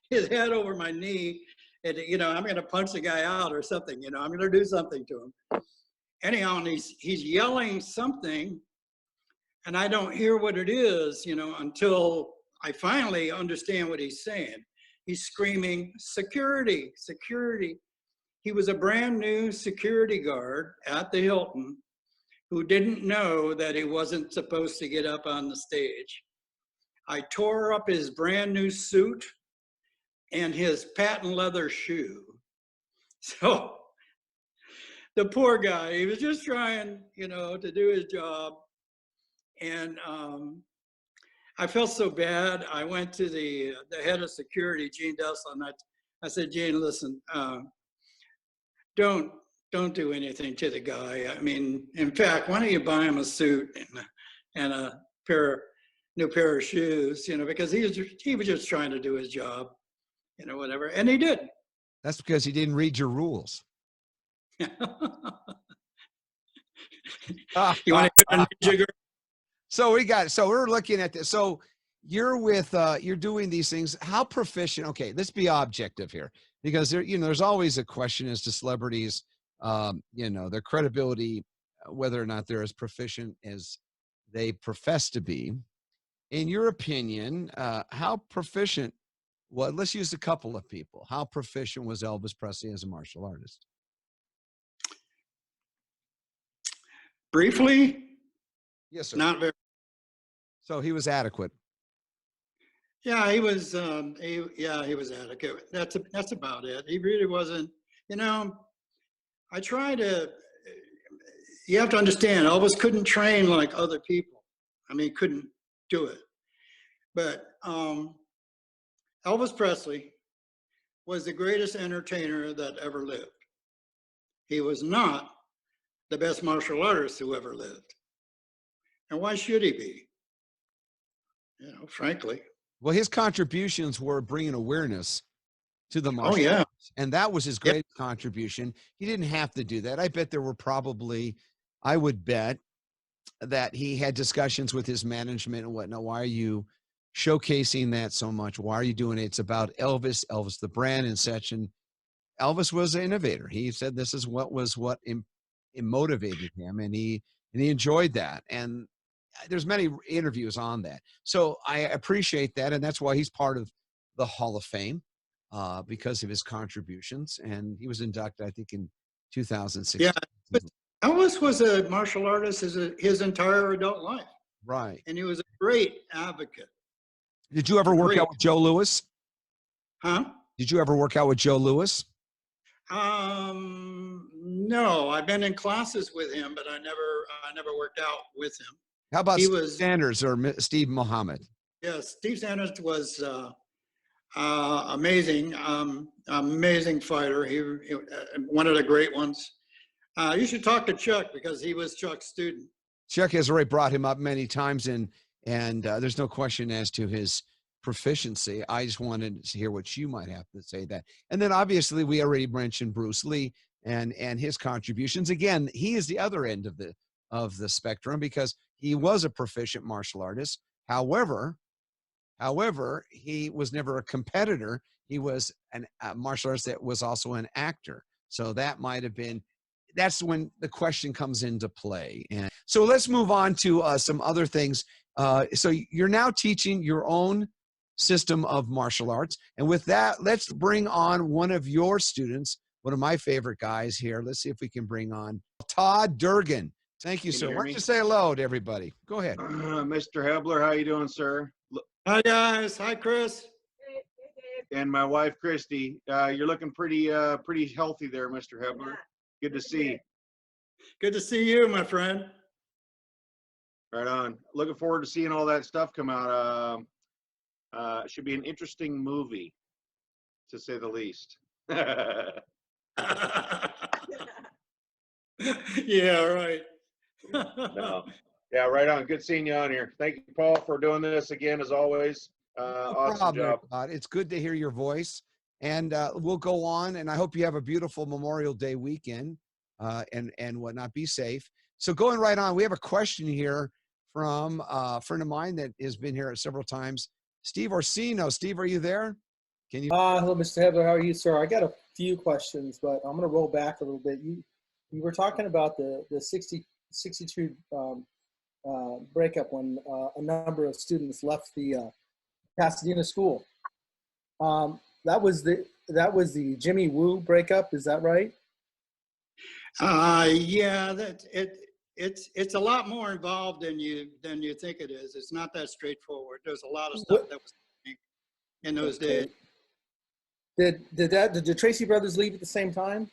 his head over my knee, and I'm going to punch the guy out or something. I'm going to do something to him. Anyhow, and he's yelling something, and I don't hear what it is, until I finally understand what he's saying. He's screaming, "Security, security." He was a brand new security guard at the Hilton who didn't know that he wasn't supposed to get up on the stage. I tore up his brand new suit and his patent leather shoe. So the poor guy, he was just trying, to do his job. And I felt so bad. I went to the head of security, Gene Dessel, and I said, "Gene, listen, don't do anything to the guy. I mean, in fact, why don't you buy him a suit and a new pair of shoes, because he was just trying to do his job, whatever." And he did. That's because he didn't read your rules. You want to get a jigger? So we're looking at this. So you're you're doing these things. How proficient? Okay, let's be objective here, because there's always a question as to celebrities, their credibility, whether or not they're as proficient as they profess to be. In your opinion, how proficient? Well, let's use a couple of people. How proficient was Elvis Presley as a martial artist? Briefly, Yes, sir. not very. So he was adequate. Yeah, he was. He was adequate. That's about it. He really wasn't. You know, I try to. You have to understand, Elvis couldn't train like other people. I mean, he couldn't do it. But Elvis Presley was the greatest entertainer that ever lived. He was not the best martial artist who ever lived. And why should he be? You know, frankly. Well, his contributions were bringing awareness to the Oh, martial yeah. arts, and that was his Yeah. greatest contribution. He didn't have to do that. I bet there were probably, I would bet that he had discussions with his management and whatnot. Why are you showcasing that so much? Why are you doing it? It's about Elvis, Elvis the brand and such. And Elvis was an innovator. He said this is what motivated him, and he enjoyed that. And there's many interviews on that. So I appreciate that, and that's why he's part of the Hall of Fame because of his contributions. And he was inducted, I think, in 2016. Yeah. But Elvis was a martial artist his entire adult life. Right. And he was a great advocate. Did you ever work out with Joe Louis? Huh? Did you ever work out with Joe Louis? No, I've been in classes with him, but I never worked out with him. How about He Steve was- Sanders or Steve Muhammad? Yeah, Steve Sanders was amazing, amazing fighter. He one of the great ones. You should talk to Chuck because he was Chuck's student. Chuck has already brought him up many times, and there's no question as to his proficiency. I just wanted to hear what you might have to say that. And then obviously we already mentioned Bruce Lee and his contributions. Again, he is the other end of the spectrum because he was a proficient martial artist. However, he was never a competitor. He was a martial artist that was also an actor. So that might have been, that's when the question comes into play. And so let's move on to some other things. So you're now teaching your own system of martial arts. And with that, let's bring on one of your students, one of my favorite guys here. Let's see if we can bring on Todd Durgan. Thank you, Can sir. you hear Why don't me? you say hello to everybody? Go ahead. Mr. Hebler, how you doing, sir? Hi guys. Hi Chris. And my wife, Christy. You're looking pretty healthy there, Mr. Hebler. Good to see. Good to see you, my friend. Right on. Looking forward to seeing all that stuff come out. Should be an interesting movie, to say the least. Yeah, right. No. Yeah, right on. Good seeing you on here. Thank you, Paul, for doing this again, as always. No Awesome problem, job. Todd. It's good to hear your voice. And we'll go on. And I hope you have a beautiful Memorial Day weekend and whatnot. Be safe. So going right on, we have a question here from a friend of mine that has been here several times, Steve Orsino. Steve, are you there? Can you? Hello, Mr. Hebler. How are you, sir? I got a few questions, but I'm going to roll back a little bit. You were talking about the 62 breakup when a number of students left the Pasadena school. That was the Jimmy Woo breakup. Is that right? Yeah, it's a lot more involved than you think it is. It's not that straightforward. There's a lot of stuff that was happening in those days. Did the Tracy brothers leave at the same time?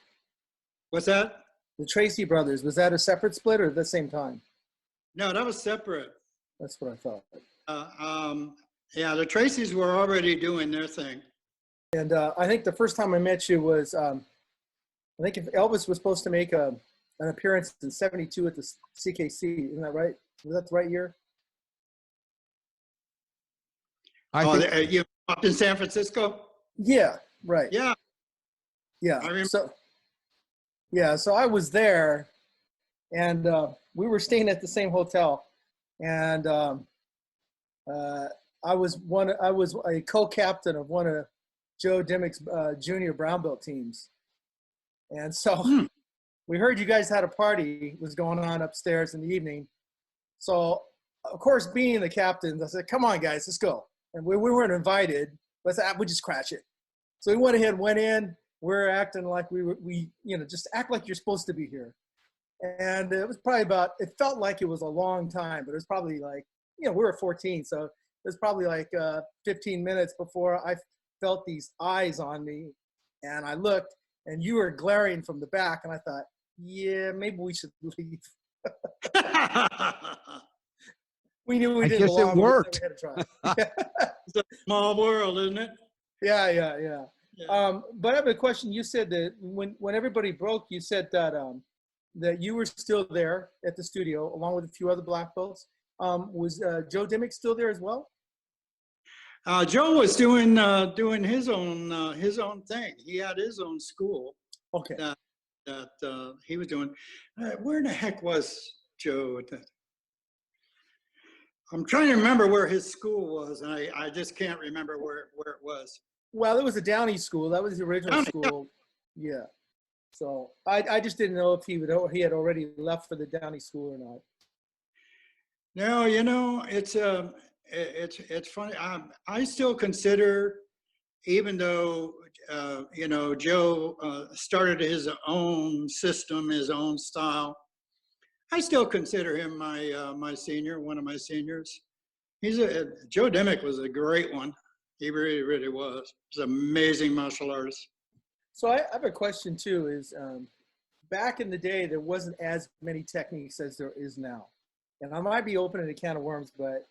What's that? The Tracy brothers, was that a separate split or at the same time? No, that was separate. That's what I thought. Yeah, the Tracys were already doing their thing. And I think the first time I met you was, I think if Elvis was supposed to make an appearance in '72 at the CKC, isn't that right? Was that the right year? You up in San Francisco? Yeah, right. Yeah. Yeah. I remember. So I was there, and we were staying at the same hotel, and I was a co-captain of one of Joe Dimmick's junior brown belt teams, and so we heard you guys had a party was going on upstairs in the evening. So of course, being the captain, I said, "Come on, guys, let's go." And we weren't invited, but I said, "We'll just crash it." So we went ahead and went in. We're acting like we just act like you're supposed to be here. And it was probably about, it felt like it was a long time, but it was probably like, you know, we were 14. So it was probably like 15 minutes before I felt these eyes on me. And I looked and you were glaring from the back. And I thought, yeah, maybe we should leave. We knew we I didn't guess it belong. worked. We had to try. It's a small world, isn't it? Yeah. Yeah. But I have a question. You said that when everybody broke, you said that that you were still there at the studio along with a few other black belts. Was Joe Dimmick still there as well? Joe was doing his own thing. He had his own school Okay. that he was doing. Where the heck was Joe? I'm trying to remember where his school was, and I just can't remember where it was. Well, it was a Downey school. That was the original Downey, school. Yeah. So I just didn't know if he had already left for the Downey school or not. No, you know, it's funny. I still consider, even though you know, Joe started his own system, his own style, I still consider him my senior, one of my seniors. Joe Dimmick was a great one. He really, really was. He's an amazing martial artist. So I have a question too. Is back in the day there wasn't as many techniques as there is now, and I might be opening a can of worms, but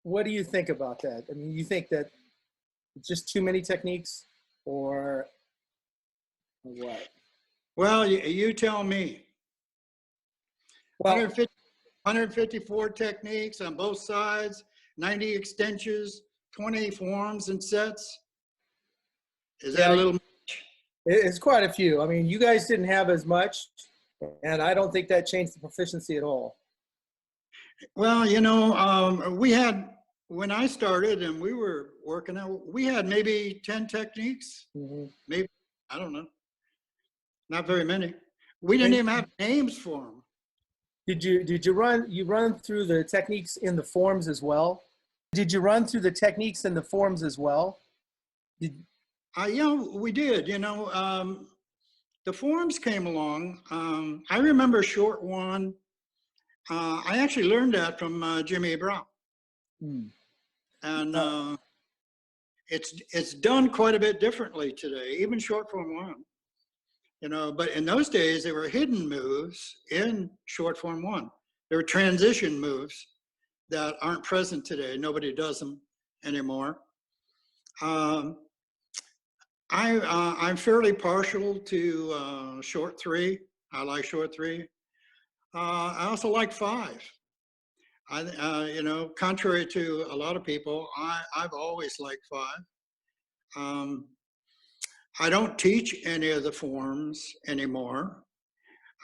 what do you think about that? I mean, you think that it's just too many techniques, or what? Well, you tell me. Well, 154 techniques on both sides, 90 extensions, 20 forms and sets. Is that a little? It's quite a few. I mean, you guys didn't have as much, and I don't think that changed the proficiency at all. Well, you know, we had, when I started and we were working out, we had maybe 10 techniques, maybe, I don't know, not very many. We didn't even have names for them. Did you run through the techniques in the forms as well? Did you run through the techniques in the forms as well? Yeah, we did. You know, the forms came along. I remember short one. I actually learned that from Jimmy Brown, and it's done quite a bit differently today, even short form one. You know, but in those days there were hidden moves in short form one. There were transition moves that aren't present today. Nobody does them anymore. I'm fairly partial to short three. I like short three. I also like five. You know, contrary to a lot of people, I've always liked five. I don't teach any of the forms anymore.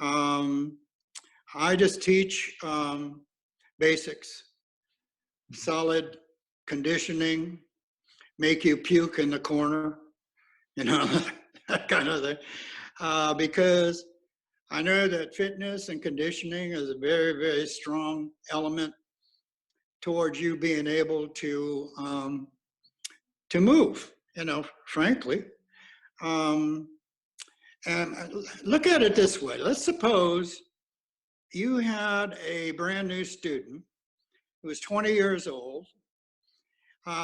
I just teach basics, solid conditioning, make you puke in the corner, you know, that kind of thing. Because I know that fitness and conditioning is a very, very strong element towards you being able to move, you know, frankly. And look at it this way. Let's suppose you had a brand new student who was 20 years old.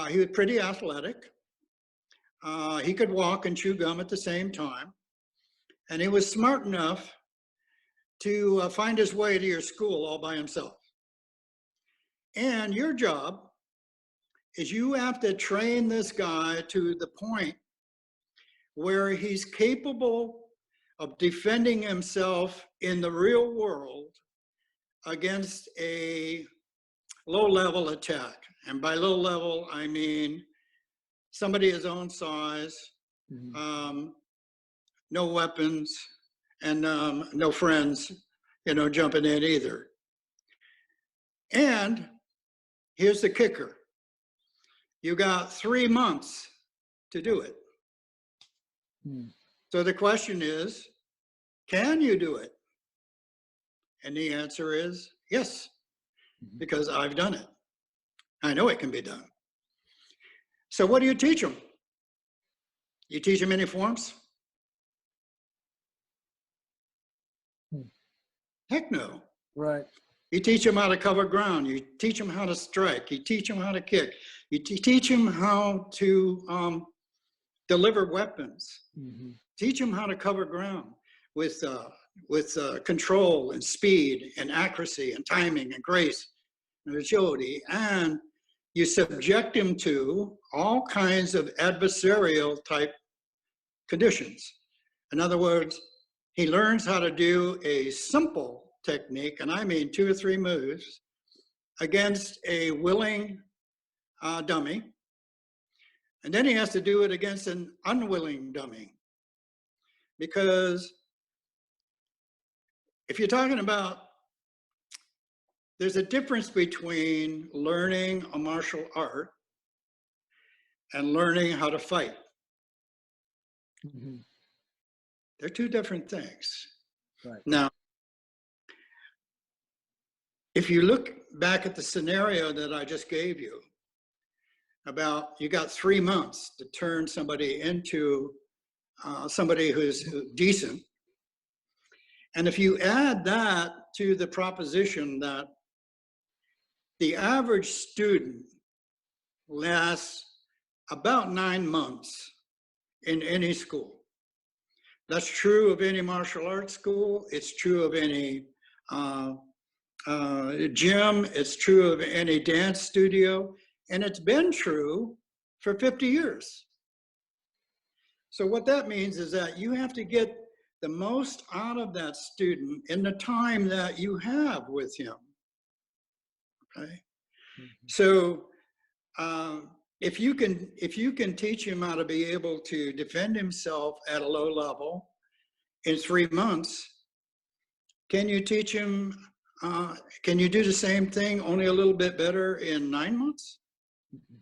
He was pretty athletic. He could walk and chew gum at the same time. And he was smart enough to find his way to your school all by himself. And your job is you have to train this guy to the point where he's capable of defending himself in the real world against a low-level attack. And by low level, I mean somebody his own size, no weapons, and no friends, you know, jumping in either. And here's the kicker. You got 3 months to do it. So the question is, can you do it? And the answer is yes, because I've done it. I know it can be done. So what do you teach them? You teach them any forms? Heck no. Right. You teach them how to cover ground. You teach them how to strike. You teach them how to kick. You teach them how to deliver weapons. Mm-hmm. Teach them how to cover ground with control and speed and accuracy and timing and grace and agility. And you subject them to all kinds of adversarial type conditions. In other words, he learns how to do a simple technique, and I mean 2 or 3 moves, against a willing dummy. And then he has to do it against an unwilling dummy. Because if you're talking about, there's a difference between learning a martial art and learning how to fight. Mm-hmm. They're 2 different things. Right. Now, if you look back at the scenario that I just gave you, about you got 3 months to turn somebody into somebody who's decent. And if you add that to the proposition that the average student lasts about 9 months in any school. That's true of any martial arts school. It's true of any gym. It's true of any dance studio. And it's been true for 50 years. So what that means is that you have to get the most out of that student in the time that you have with him. Okay. Mm-hmm. So if you can teach him how to be able to defend himself at a low level in 3 months, can you teach him? Can you do the same thing, only a little bit better in 9 months? Mm-hmm.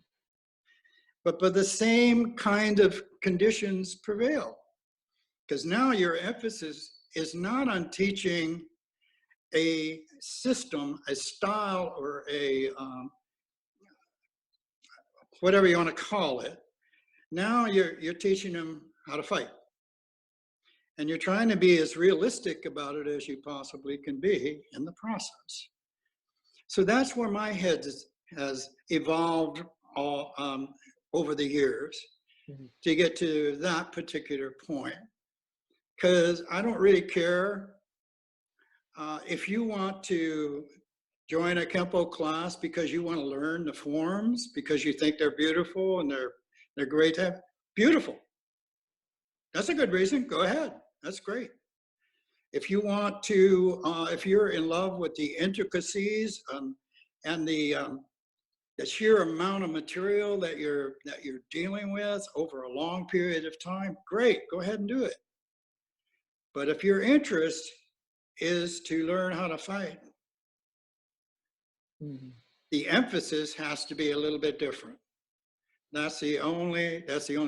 But the same kind of conditions prevail, because now your emphasis is not on teaching a system, a style, or a whatever you want to call it. Now you're teaching them how to fight. And you're trying to be as realistic about it as you possibly can be in the process. So that's where my head has evolved all, over the years, mm-hmm. to get to that particular point. Because I don't really care if you want to join a Kenpo class because you want to learn the forms, because you think they're beautiful and they're great to have. Beautiful. That's a good reason. Go ahead. That's great. If you want to, if you're in love with the intricacies and the sheer amount of material that you're dealing with over a long period of time, great. Go ahead and do it. But if your interest is to learn how to fight, mm-hmm. the emphasis has to be a little bit different. That's the only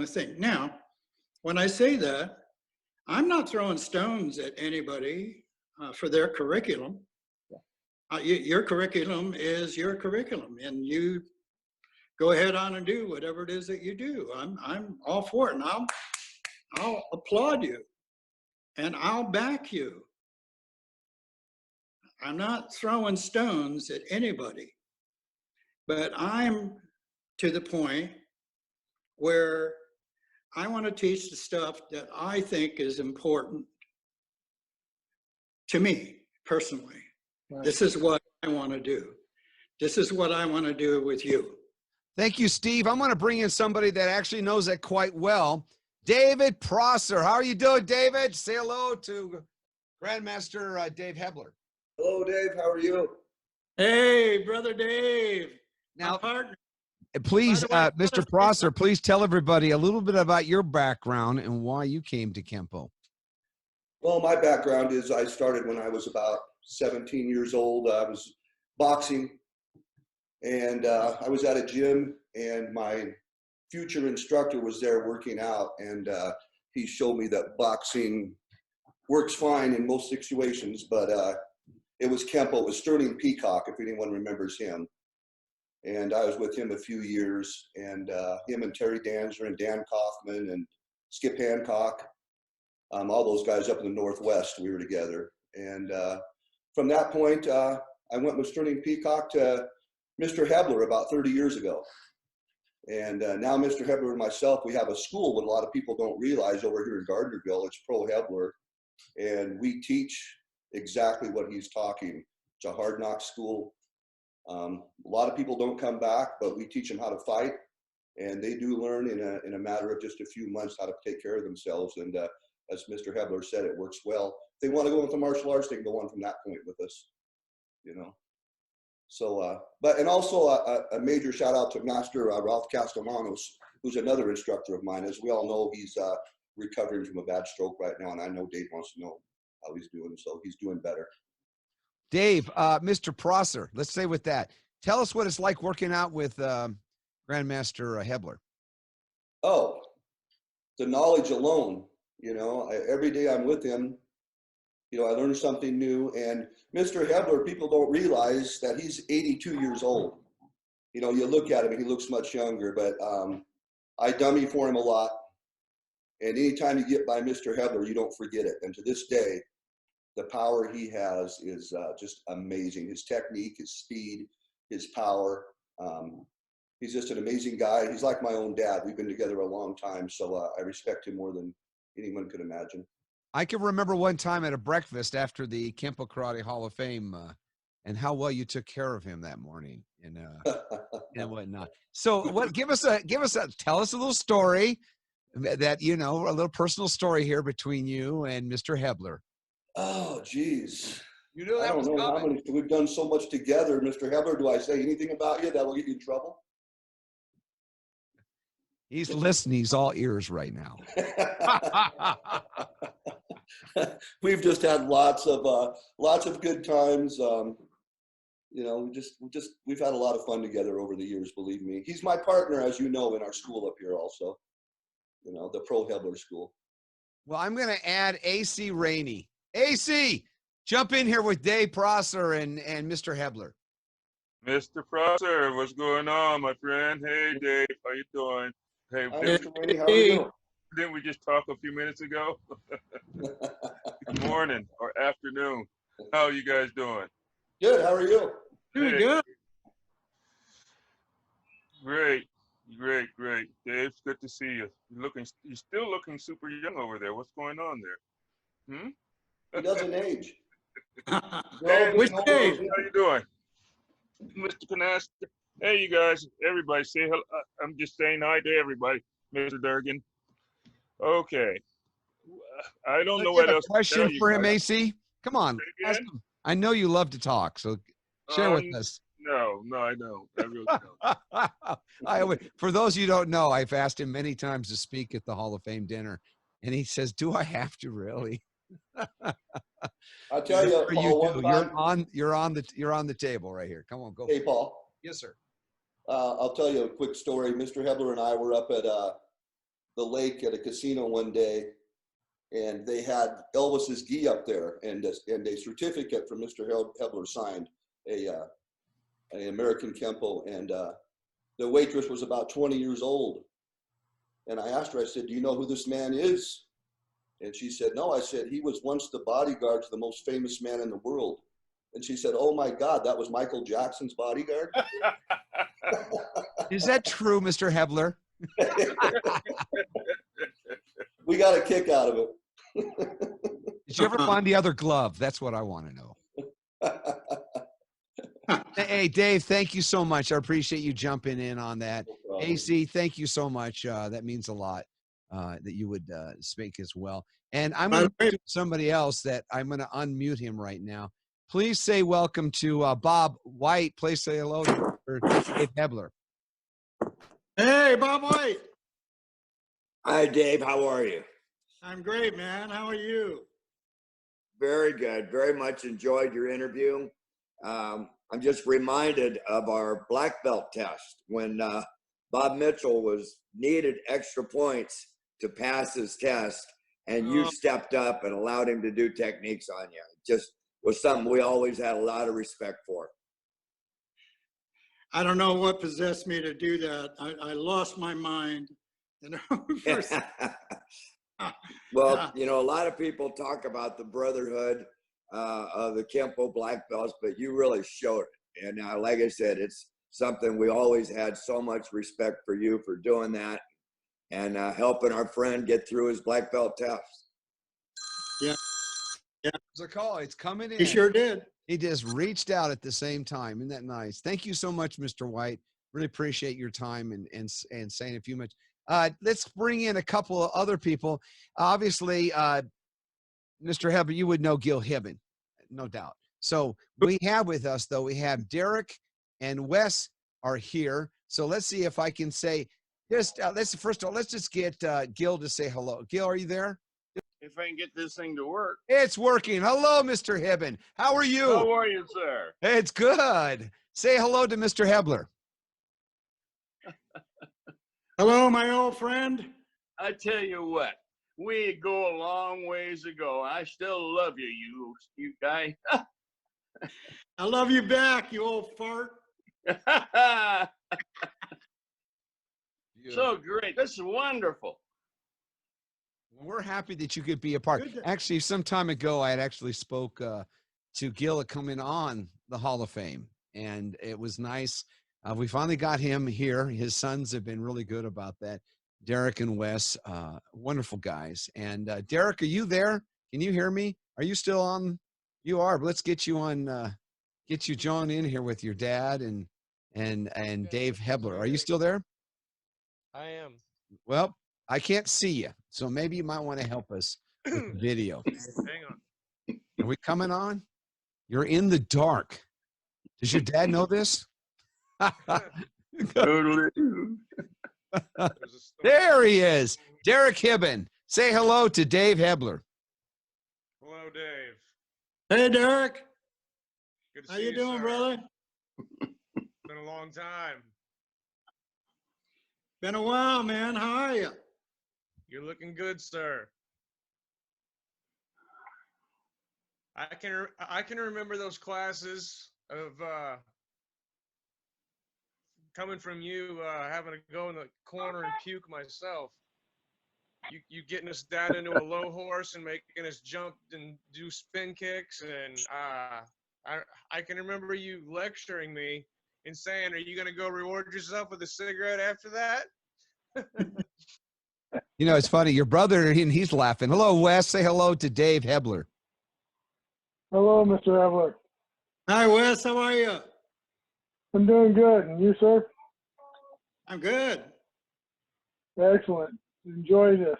thing. Now, when I say that, I'm not throwing stones at anybody for their curriculum. Your curriculum is your curriculum, and you go ahead on and do whatever it is that you do. I'm all for it, and I'll applaud you, and I'll back you. I'm not throwing stones at anybody, but I'm to the point where I want to teach the stuff that I think is important to me personally. Right. This is what I want to do. This is what I want to do with you. Thank you, Steve. I'm going to bring in somebody that actually knows that quite well. David Prosser. How are you doing, David? Say hello to Grandmaster Dave Hebler. Hello, Dave. How are you? Hey, brother Dave. Now, my partner. Please, Mr. Prosser, please tell everybody a little bit about your background and why you came to Kenpo. Well, my background is I started when I was about 17 years old. I was boxing, and I was at a gym, and my future instructor was there working out, and he showed me that boxing works fine in most situations, but it was Kenpo. It was Sterling Peacock, if anyone remembers him. And I was with him a few years, and him and Terry Danzer and Dan Kaufman and Skip Hancock, all those guys up in the Northwest, we were together. And from that point, I went with Sterling Peacock to Mr. Hebler about 30 years ago. And now Mr. Hebler and myself, we have a school what a lot of people don't realize over here in Gardnerville. It's Pro Hebler. And we teach exactly what he's talking. It's a hard knock school. A lot of people don't come back, but we teach them how to fight. And they do learn in a matter of just a few months how to take care of themselves. And as Mr. Hebler said, it works well. If they want to go into martial arts, they can go on from that point with us, you know. So, and also a major shout out to Master Ralph Castellanos, who's another instructor of mine. As we all know, he's recovering from a bad stroke right now, and I know Dave wants to know how he's doing, so he's doing better. Dave, Mr. Prosser, let's stay with that. Tell us what it's like working out with Grandmaster Hebler. Oh, the knowledge alone, you know, every day I'm with him, you know, I learn something new. And Mr. Hebler, people don't realize that he's 82 years old. You know, you look at him and he looks much younger, but I dummy for him a lot. And anytime you get by Mr. Hebler, you don't forget it. And to this day, the power he has is just amazing. His technique, his speed, his power. He's just an amazing guy. He's like my own dad. We've been together a long time, so I respect him more than anyone could imagine. I can remember one time at a breakfast after the Kenpo Karate Hall of Fame and how well you took care of him that morning and whatnot. So what, tell us a little story that, you know, a little personal story here between you and Mr. Hebler. Oh, geez. You know, I don't know how many, we've done so much together. Mr. Hebler, do I say anything about you that will get you in trouble? He's listening. He's all ears right now. We've just had lots of good times. You know, we've had a lot of fun together over the years, believe me. He's my partner, as you know, in our school up here also, you know, the Pro Hebler School. Well, I'm going to add AC Rainey. AC, jump in here with Dave Prosser and Mr. Hebler. Mr. Prosser, what's going on, my friend? Hey, Dave, how you doing? Hey, Mr. Rainey, how are you? Didn't we just talk a few minutes ago? Good morning or afternoon. How are you guys doing? Good. How are you? Doing good. Great. Dave, it's good to see you. You're still looking super young over there. What's going on there? He doesn't age. Which Dave? How you doing? Mr. Canasta. Hey, you guys, everybody say hello. I'm just saying hi to everybody. Mr. Durgan. Okay. I don't know what else to tell Question you for him, guys. AC? Come on. Ask him. I know you love to talk, so share with us. No, I don't. I really don't. For those you don't know, I've asked him many times to speak at the Hall of Fame dinner, and he says, "Do I have to really?" I tell you, Paul, one time, you're on the table right here. Come on, go. Hey, Paul. Yes, sir. I'll tell you a quick story. Mr. Hebler and I were up at the lake at a casino one day, and they had Elvis's gi up there, and a certificate from Mr. Hebler signed, an American Kenpo, and the waitress was about 20 years old. And I asked her, I said, "Do you know who this man is?" And she said, "No." I said, "He was once the bodyguard to the most famous man in the world." And she said, "Oh my God, that was Michael Jackson's bodyguard?" Is that true, Mr. Hebler? We got a kick out of it. Did you ever find the other glove? That's what I want to know. Hey, Dave, thank you so much. I appreciate you jumping in on that. No AC, thank you so much. That means a lot that you would speak as well. And I'm going to do somebody else that I'm going to unmute him right now. Please say welcome to Bob White. Please say hello to Dave Hebler. Hey, Bob White. Hi, Dave. How are you? I'm great, man. How are you? Very good. Very much enjoyed your interview. I'm just reminded of our black belt test when Bob Mitchell needed extra points to pass his test, and you stepped up and allowed him to do techniques on you. It just was something we always had a lot of respect for. I don't know what possessed me to do that. I lost my mind. Well, you know, a lot of people talk about the brotherhood of the Kenpo black belts, but you really showed it. And like I said, it's something we always had so much respect for you for doing that and helping our friend get through his black belt test. Yeah. Yeah. There's a call. It's coming in. He sure did. He just reached out at the same time. Isn't that nice? Thank you so much, Mr. White. Really appreciate your time and saying a few minutes. Let's bring in a couple of other people. Obviously, Mr. Helber, you would know Gil Hibben, no doubt. So we have with us, though, we have Derek and Wes are here. So let's see if I can say, first of all, let's just get Gil to say hello. Gil, are you there? If I can get this thing to work. It's working. Hello, Mr. Hibben. How are you? How are you, sir? It's good. Say hello to Mr. Hebler. Hello, my old friend. I tell you what, we go a long ways ago. I still love you, you guy. I love you back, you old fart. So great. This is wonderful. We're happy that you could be a part. Actually, some time ago, I had actually spoke to Gil coming on the Hall of Fame, and it was nice. We finally got him here. His sons have been really good about that. Derek and Wes, wonderful guys. And Derek, are you there? Can you hear me? Are you still on? You are. But let's get you on. Get you John in here with your dad and Dave Hebler. Are you still there? I am. Well, I can't see you, so maybe you might want to help us with the video. Hang on. Are we coming on? You're in the dark. Does your dad know this? Totally. There he is. Derek Hibben. Say hello to Dave Hebler. Hello, Dave. Hey, Derek. Good to How see you doing, sir. brother? Been a long time. Been a while, man. How are you? You're looking good, sir. I can remember those classes of coming from you, having to go in the corner and puke myself. You getting us down into a low horse and making us jump and do spin kicks, and I can remember you lecturing me and saying, "Are you going to go reward yourself with a cigarette after that?" You know, it's funny. Your brother, he's laughing. Hello, Wes. Say hello to Dave Hebler. Hello, Mr. Helber. Hi, Wes. How are you? I'm doing good. And you, sir? I'm good. Excellent. Enjoy this.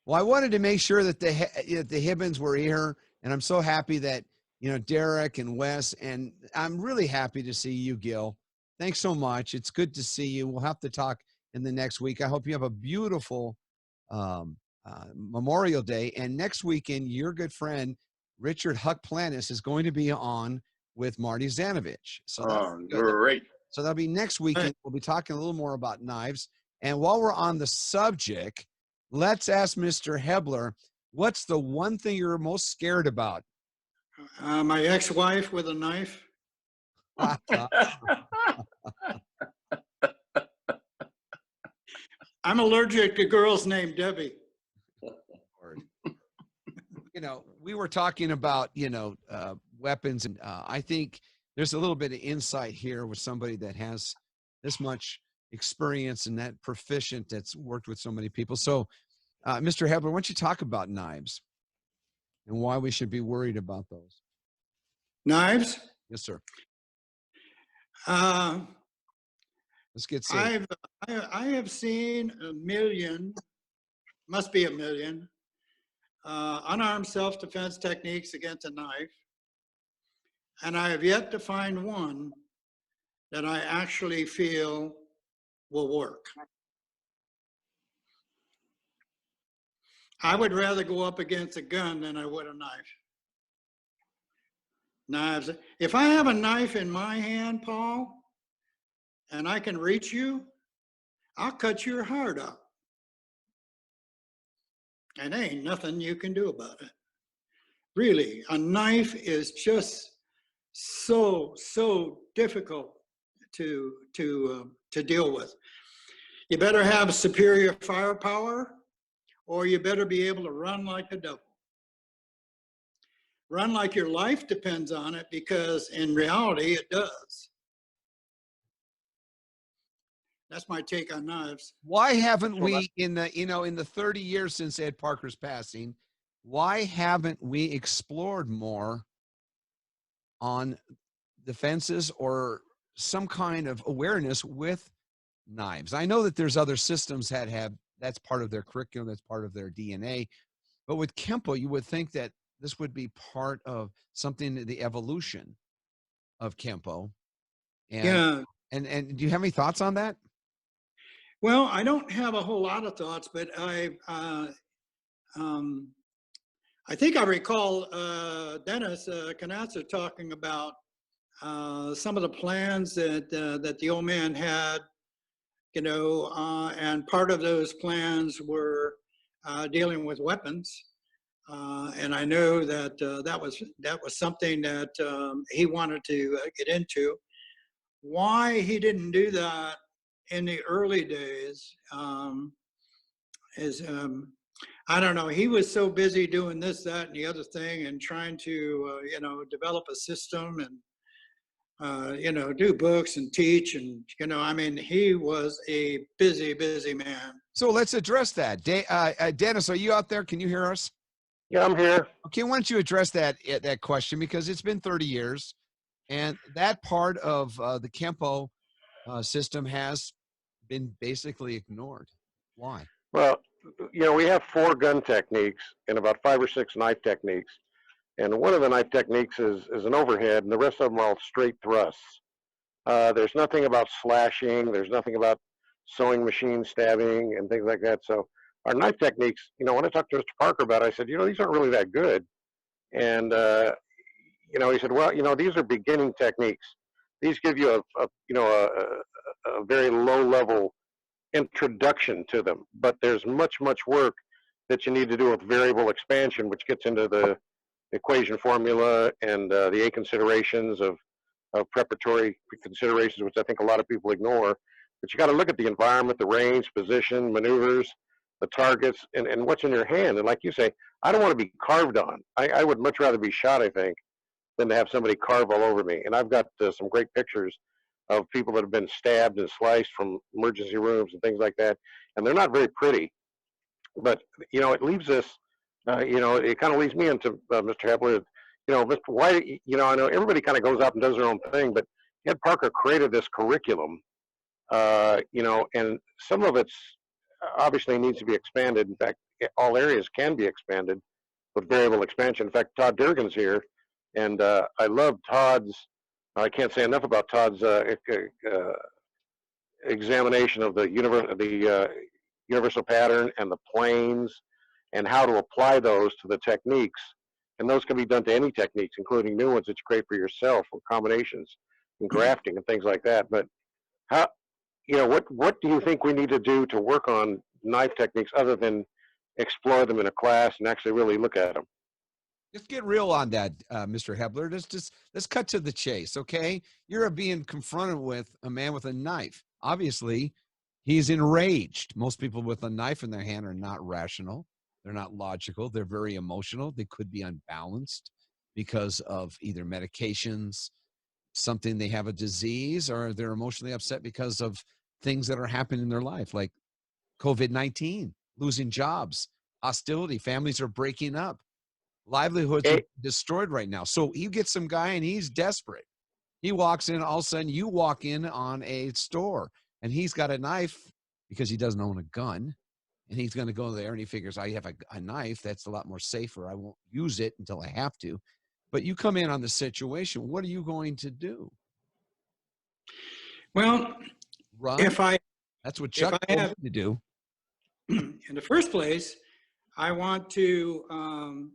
Well, I wanted to make sure that the Hibbens were here, and I'm so happy that, you know, Derek and Wes, and I'm really happy to see you, Gil. Thanks so much. It's good to see you. We'll have to talk in the next week. I hope you have a beautiful Memorial Day. And next weekend, your good friend, Richard Huck Planis, is going to be on with Marty Zanovich. So that's great. So that'll be next weekend. We'll be talking a little more about knives. And while we're on the subject, let's ask Mr. Hebler, what's the one thing you're most scared about? My ex-wife with a knife. I'm allergic to girls named Debbie. You know, we were talking about, you know, weapons, and I think there's a little bit of insight here with somebody that has this much experience and that proficient that's worked with so many people. So, Mr. Hebler, why don't you talk about knives and why we should be worried about those? Knives? Yes, sir. Let's get safe. I have seen a million, must be a million, unarmed self-defense techniques against a knife. And I have yet to find one that I actually feel will work. I would rather go up against a gun than I would a knife. Knives. If I have a knife in my hand, Paul, and I can reach you, I'll cut your heart out. And there ain't nothing you can do about it. Really, a knife is just so difficult to deal with. You better have superior firepower, or you better be able to run like the devil. run like your life depends on it, because in reality it does. That's my take on knives. Why haven't we, in the, in the 30 years since Ed Parker's passing, why haven't we explored more on defenses or some kind of awareness with knives? I know that there's other systems that have, that's part of their curriculum, that's part of their DNA. But with Kenpo, you would think that this would be part of something, the evolution of Kenpo. And, Yeah. and do you have any thoughts on that? Well, I don't have a whole lot of thoughts, but I think I recall Dennis Canassa talking about some of the plans that that the old man had, and part of those plans were dealing with weapons. And I know that that was something that he wanted to get into. Why he didn't do that in the early days is I don't know. He was so busy doing this, that, and the other thing, and trying to develop a system and do books and teach, and I mean, he was a busy man. So let's address that. Dennis, are you out there? Can you hear us? Yeah, I'm here. Okay, why don't you address that question, because it's been 30 years, and that part of the Kenpo system has been basically ignored. Why? Well, we have 4 gun techniques and about 5 or 6 knife techniques. And one of the knife techniques is an overhead, and the rest of them are all straight thrusts. There's nothing about slashing. There's nothing about sewing machine stabbing and things like that. So our knife techniques, when I talked to Mr. Parker about it, I said, these aren't really that good. And, he said, well, these are beginning techniques. These give you a very low level introduction to them, but there's much work that you need to do with variable expansion, which gets into the equation formula and the A considerations of preparatory considerations, which I think a lot of people ignore. But you got to look at the environment, the range, position, maneuvers, the targets, and what's in your hand. And like you say, I don't want to be carved on. I would much rather be shot, I think, than to have somebody carve all over me. And I've got some great pictures of people that have been stabbed and sliced from emergency rooms and things like that. And they're not very pretty, but, it leaves us, it kind of leads me into Mr. Hebler, why, I know everybody kind of goes out and does their own thing, but Ed Parker created this curriculum, and some of it's obviously needs to be expanded. In fact, all areas can be expanded with variable expansion. In fact, Todd Durgan's here, and I love Todd's, I can't say enough about Todd's examination of the universal pattern and the planes and how to apply those to the techniques. And those can be done to any techniques, including new ones that you create for yourself, or combinations and grafting and things like that. But how, what do you think we need to do to work on knife techniques other than explore them in a class and actually really look at them? Just get real on that, Mr. Hebler. Let's cut to the chase, okay? You're being confronted with a man with a knife. Obviously, he's enraged. Most people with a knife in their hand are not rational. They're not logical. They're very emotional. They could be unbalanced because of either medications, something, they have a disease, or they're emotionally upset because of things that are happening in their life, like COVID-19, losing jobs, hostility, families are breaking up. Livelihoods are destroyed right now. So you get some guy and he's desperate. He walks in, all of a sudden you walk in on a store and he's got a knife because he doesn't own a gun. And he's going to go there and he figures, I have a knife. That's a lot more safer. I won't use it until I have to. But you come in on the situation. What are you going to do? Well, run. That's what Chuck told me to do. In the first place, I want to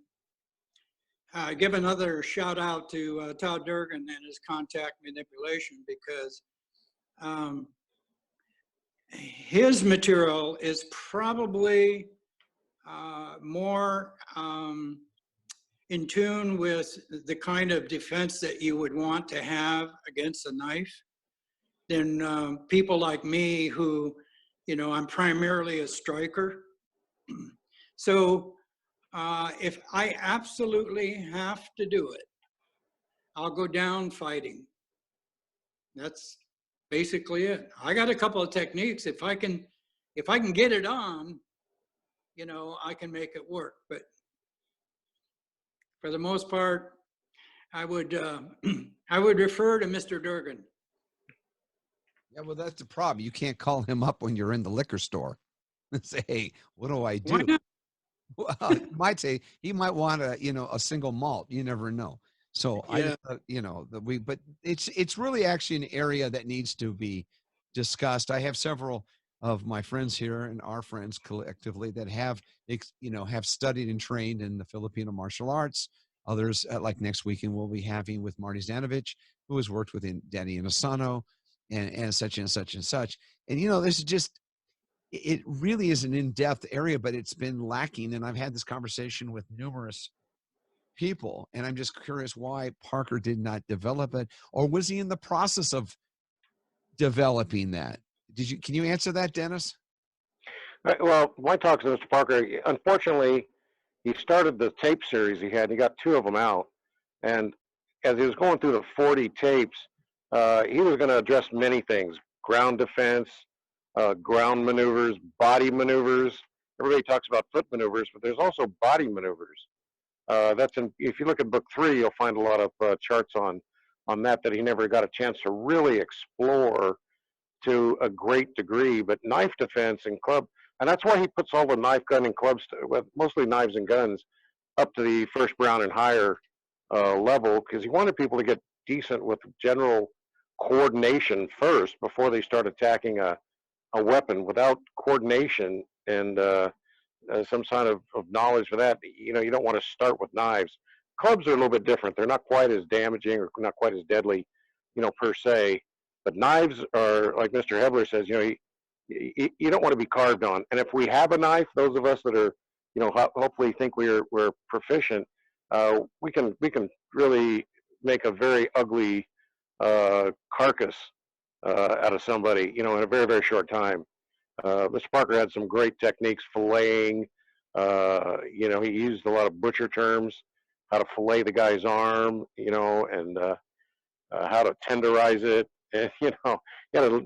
give another shout out to Todd Durgan and his contact manipulation, because his material is probably more in tune with the kind of defense that you would want to have against a knife than people like me who, I'm primarily a striker. So If I absolutely have to do it, I'll go down fighting. That's basically it. I got a couple of techniques. If I can get it on, you know, I can make it work. But for the most part, I would I would refer to Mr. Durgan. Yeah, well, that's the problem. You can't call him up when you're in the liquor store and say, "Hey, what do I do?" Why not? Well, he might say he might want a single malt. You never know. So I Yeah. just, but it's really actually an area that needs to be discussed. I have several of my friends here and our friends collectively that have studied and trained in the Filipino martial arts. Others, like next weekend, we'll be having with Marty Zanovich, who has worked with Danny Inosanto and such and such and such. And, this is just, it really is an in-depth area, but it's been lacking. And I've had this conversation with numerous people, and I'm just curious why Parker did not develop it, or was he in the process of developing that? Can you answer that, Dennis? Well, my talk to Mr. Parker, unfortunately, he started the tape series he had. He got 2 of them out. And as he was going through the 40 tapes, he was going to address many things: ground defense, ground maneuvers, body maneuvers. Everybody talks about foot maneuvers, but there's also body maneuvers. If you look at book 3, you'll find a lot of charts on that he never got a chance to really explore to a great degree. But knife defense and club, and that's why he puts all the knife, gun, and clubs, mostly knives and guns, up to the first brown and higher level, because he wanted people to get decent with general coordination first before they start attacking a weapon. Without coordination and some sign of knowledge for that, you don't want to start with knives. Clubs are a little bit different. They're not quite as damaging or not quite as deadly, per se. But knives are, like Mr. Hebler says, you don't want to be carved on. And if we have a knife, those of us that are, hopefully think we're proficient, we can really make a very ugly carcass out of somebody, in a very, very short time. Mr. Parker had some great techniques, filleting. He used a lot of butcher terms, how to fillet the guy's arm, and how to tenderize it. And,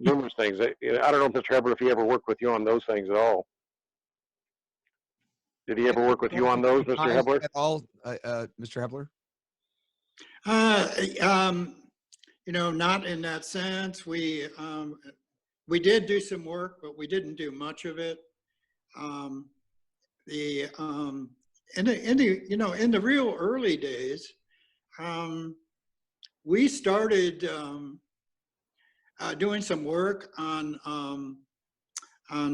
numerous things. I don't know, Mr. Hebler, if he ever worked with you on those things at all. Did he ever work with you on those, Mr. Hebler? At all, Mr. Hebler? Not in that sense. We did do some work, but we didn't do much of it. In the real early days, we started doing some work on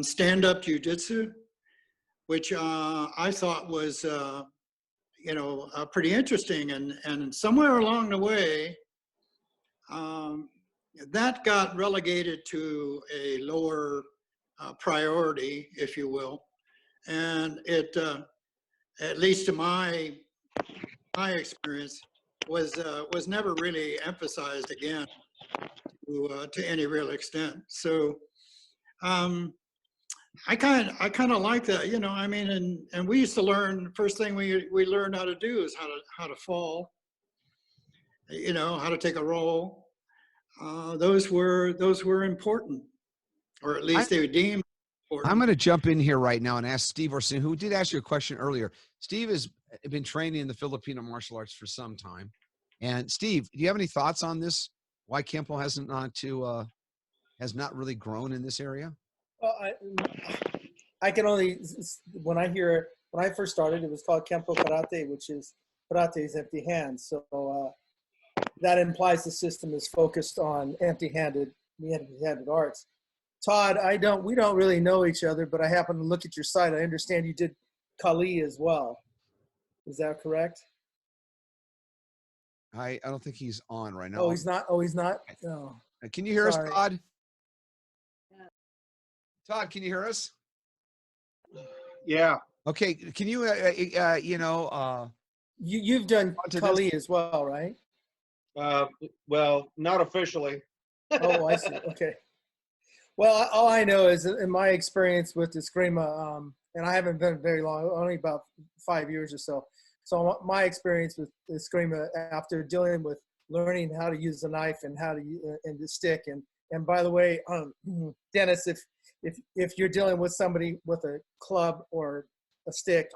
stand-up jiu-jitsu, which I thought was pretty interesting, and somewhere along the way, that got relegated to a lower priority, if you will, and it, at least to my experience, was never really emphasized again to any real extent. So I kind of like that, and we used to learn. First thing we learned how to do is how to fall, how to take a roll. Those were important, or at least they were deemed important. I'm going to jump in here right now and ask Steve Orsin, who did ask you a question earlier. Steve has been training in the Filipino martial arts for some time. And Steve, do you have any thoughts on this? Why Kenpo has not really grown in this area? Well, I can only, when I first started, it was called Kenpo Karate, which is karate is empty hands. So that implies the system is focused on empty-handed arts. Todd, we don't really know each other, but I happen to look at your site. I understand you did Kali as well. Is that correct? I don't think he's on right now. Oh, he's not? Oh, he's not? No. Can you hear us, Todd? Todd, can you hear us? Yeah. Okay. Can you, you've done Kali as well, right? Well, not officially. Oh, I see. Okay. Well, all I know is, in my experience with Eskrima, and I haven't been very long, only about 5 years or so. So my experience with eskrima after dealing with learning how to use the knife and how to and the stick, and by the way, Dennis, if you're dealing with somebody with a club or a stick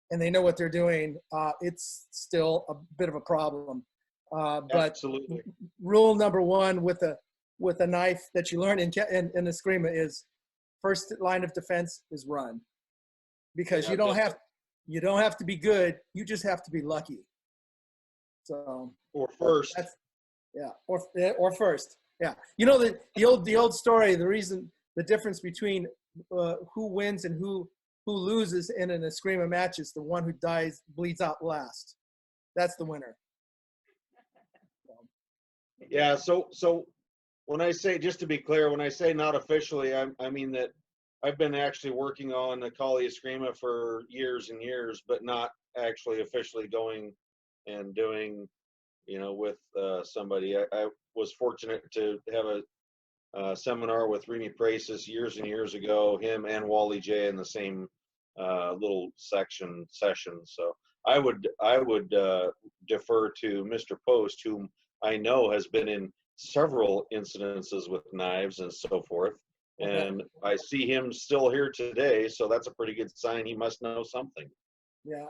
and they know what they're doing, it's still a bit of a problem. But Absolutely. rule number one with a knife that you learn in eskrima is first line of defense is run, because Yeah, you don't have to be good, you just have to be lucky. So or first. or first. Yeah, you know the old story. The difference between who wins and who loses in an eskrima match is the one who bleeds out last. That's the winner. Yeah. So when I say, just to be clear, when I say not officially, I mean that I've been actually working on the Kali eskrima for years and years, but not actually officially going and doing, with somebody. I was fortunate to have a seminar with Remy Pracis years and years ago, him and Wally J in the same little session. So I would defer to Mr. Post, whom I know has been in several incidences with knives and so forth. And I see him still here today, so that's a pretty good sign. He must know something. Yeah.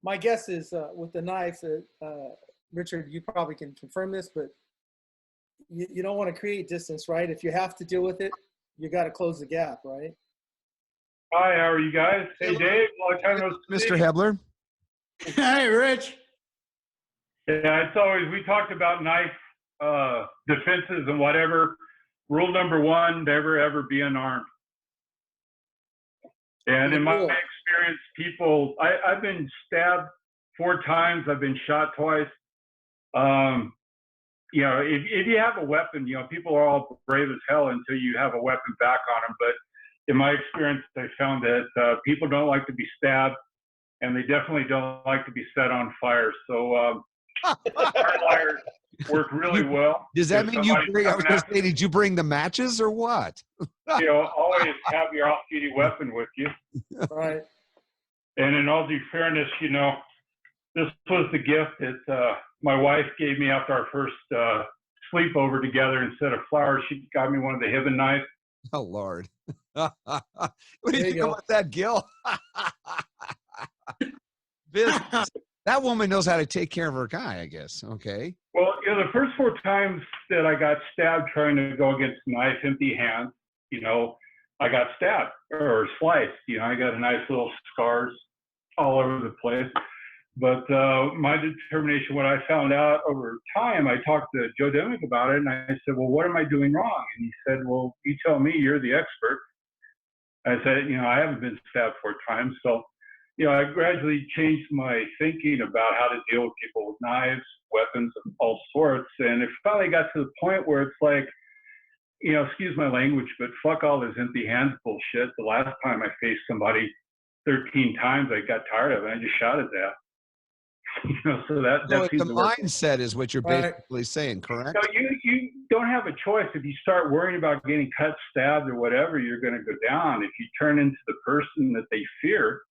My guess is with the knife, Richard, you probably can confirm this, but you don't want to create distance, right? If you have to deal with it, you got to close the gap, right? Hi, how are you guys? Hey, Dave, long time no see. Mr. Hebler. Hey, Rich. Yeah, it's always, we talked about knife defenses and whatever. Rule number one, never ever be unarmed. And in my experience, people, I've been stabbed 4 times. I've been shot twice. If you have a weapon, people are all brave as hell until you have a weapon back on them. But in my experience, I found that people don't like to be stabbed, and they definitely don't like to be set on fire. So hardwire work really well. Does that mean I was going to say, did you bring the matches or what? Always have your off-duty weapon with you. Right. And in all due fairness, this was the gift that my wife gave me after our first sleepover together. Instead of flowers, she got me one of the Hibben knives. Oh, Lord. What do you think about that, Gil? Business. That woman knows how to take care of her guy, I guess. Okay. Well, the first 4 times that I got stabbed trying to go against knife, empty hands, I got stabbed or sliced. I got a nice little scars all over the place. But my determination, what I found out over time, I talked to Joe Demick about it, and I said, well, what am I doing wrong? And he said, well, you tell me, you're the expert. I said, I haven't been stabbed 4 times. So, I gradually changed my thinking about how to deal with people with knives, weapons of all sorts. And it finally got to the point where it's like, excuse my language, but fuck all this empty hands bullshit. The last time I faced somebody 13 times, I got tired of it. I just shot at that. So the mindset is what you're basically saying, correct? So you don't have a choice. If you start worrying about getting cut, stabbed, or whatever, you're going to go down. If you turn into the person that they fear,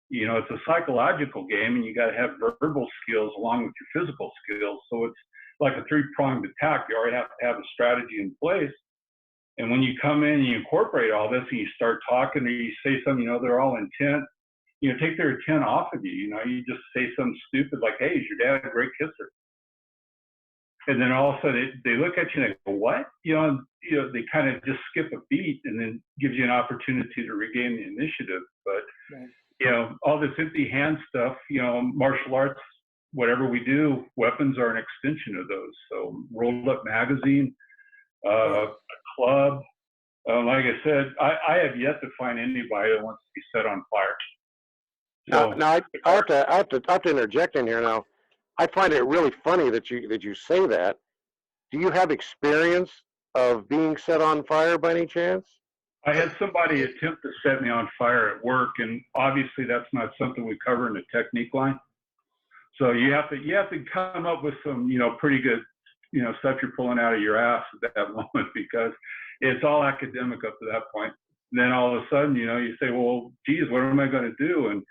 it's a psychological game, and you got to have verbal skills along with your physical skills. So it's like a 3-pronged attack. You already have to have a strategy in place. And when you come in and you incorporate all this and you start talking or you say something, they're all intent, take their intent off of you. You just say something stupid like, hey, is your dad a great kisser? And then all of a sudden they look at you and they go, what? They kind of just skip a beat, and then gives you an opportunity to regain the initiative. But, all this empty hand stuff, martial arts, whatever we do, weapons are an extension of those. So rolled up magazine, a club. Like I said, I have yet to find anybody that wants to be set on fire. So, now I have to interject in here now. I find it really funny that you say that. Do you have experience of being set on fire by any chance? I had somebody attempt to set me on fire at work, and obviously that's not something we cover in the technique line. So you have to come up with some pretty good stuff you're pulling out of your ass at that moment, because it's all academic up to that point. And then all of a sudden, you know, you say, well, geez, what am I going to do? And,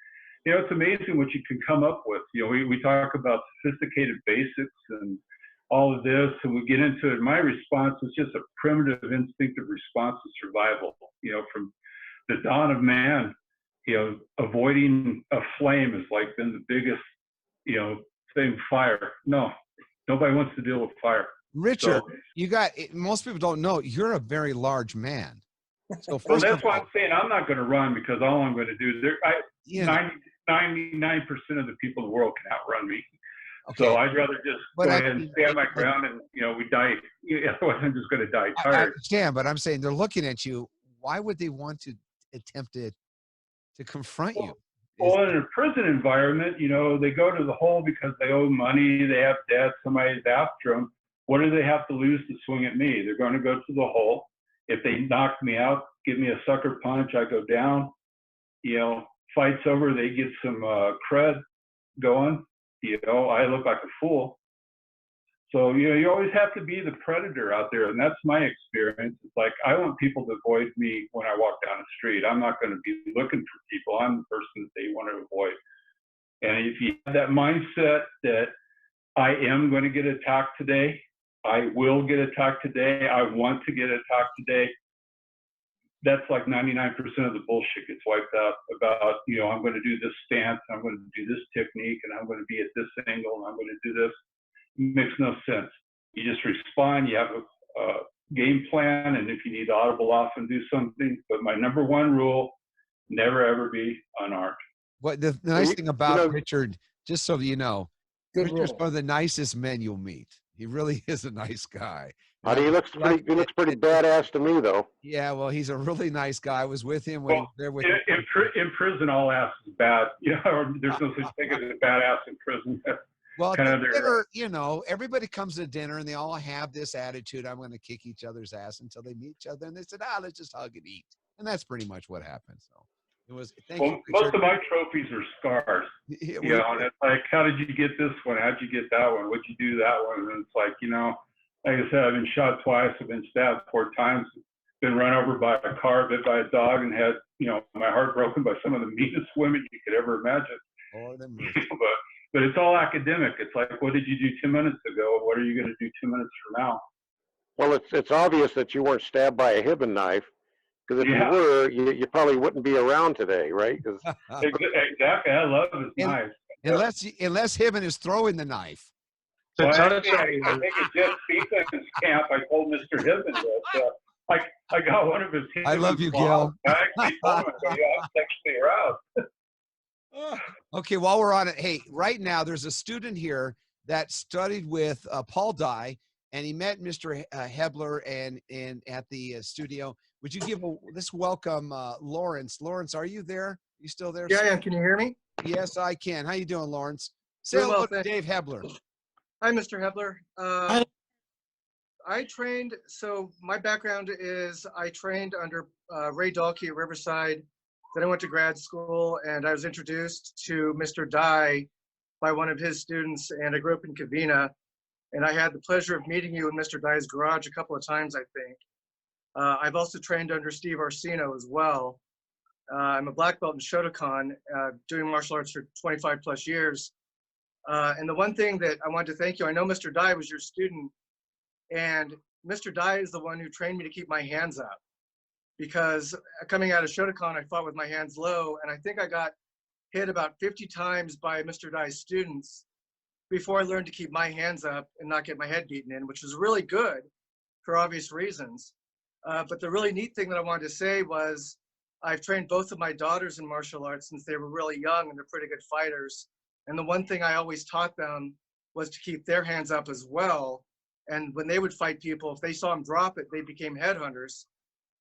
you know, it's amazing what you can come up with. You know, we talk about sophisticated basics and all of this, and we get into it. My response is just a primitive, instinctive response to survival. You know, from the dawn of man, you know, avoiding a flame has like been the biggest, you know, thing. Fire. No, nobody wants to deal with fire. Richard, So, you got, most people don't know, you're a very large man. So well, first that's of why all, I'm saying I'm not going to run, because all I'm going to do is 99% of the people in the world can outrun me. okay. So I'd rather just But go I ahead and mean, stand my ground, and, you know, we die. Otherwise, I'm just going to die I tired. understand, but I'm saying they're looking at you. Why would they want to attempt to confront you? Well, in a prison environment, you know, they go to the hole because they owe money, they have debt, somebody's after them. What do they have to lose to swing at me? They're going to go to the hole. If they knock me out, give me a sucker punch, I go down. You know, fight's over, they get some cred going. You know, I look like a fool. So, you know, you always have to be the predator out there. And that's my experience. It's like, I want people to avoid me when I walk down the street. I'm not going to be looking for people. I'm the person that they want to avoid. And if you have that mindset that I am going to get attacked today, I will get attacked today, I want to get attacked today, that's like 99% of the bullshit gets wiped out about, you know, I'm going to do this stance, I'm going to do this technique, and I'm going to be at this angle, and I'm going to do this. It makes no sense. You just respond, you have a game plan, and if you need to audible off and do something. But my number one rule, never ever be unarmed. What the nice thing about Richard, just so you know, Good Richard's rule. one of the nicest men you'll meet. He really is a nice guy. And He looks pretty badass to me, though. Yeah, well, he's a really nice guy. I was with him when he was there with in prison, all ass is bad. You know, there's no such thing as a badass in prison. Well, kind of dinner, you know, everybody comes to dinner and they all have this attitude, I'm going to kick each other's ass, until they meet each other and they said, let's just hug and eat. And that's pretty much what happened. So it was, thank you, most Richard. of my trophies are scars. Yeah, you know, and it's like, how did you get this one? How'd you get that one? What'd you do that one? And it's like, you know, like I said, I've been shot twice. I've been stabbed 4 times. Been run over by a car, bit by a dog, and had, you know, my heart broken by some of the meanest women you could ever imagine. But it's all academic. It's like, what did you do 2 minutes ago? What are you going to do 2 minutes from now? Well, it's obvious that you weren't stabbed by a Hibbon knife, because if you were, you probably wouldn't be around today, right? Exactly. I love his knife. Unless Hibbon is throwing the knife. Well, I think at Jeff Stevens' camp, I told Mr. Hibbon that I got one of his. I love you, Gil. I actually told him, I'm sexually aroused. Okay, while we're on it, hey, right now there's a student here that studied with Paul Dye, and he met Mr. Hebler and at the studio. Would you give let's welcome Lawrence. Lawrence, are you there? You still there? Yeah, I am. Can you hear me? Yes, I can. How you doing, Lawrence? Say Doing hello well, to Dave Hebler. Hi, Mr. Hebler. I trained, so my background is I trained under Ray Dahlke at Riverside. Then I went to grad school, and I was introduced to Mr. Dye by one of his students, and I grew up in Covina. And I had the pleasure of meeting you in Mr. Dye's garage a couple of times, I think. I've also trained under Steve Arsino as well. I'm a black belt in Shotokan, doing martial arts for 25 plus years. And the one thing that I wanted to thank you, I know Mr. Dye was your student, and Mr. Dye is the one who trained me to keep my hands up. Because coming out of Shotokan, I fought with my hands low, and I think I got hit about 50 times by Mr. Dye's students before I learned to keep my hands up and not get my head beaten in, which was really good for obvious reasons. But the really neat thing that I wanted to say was I've trained both of my daughters in martial arts since they were really young, and they're pretty good fighters. And the one thing I always taught them was to keep their hands up as well. And when they would fight people, if they saw them drop it, they became headhunters.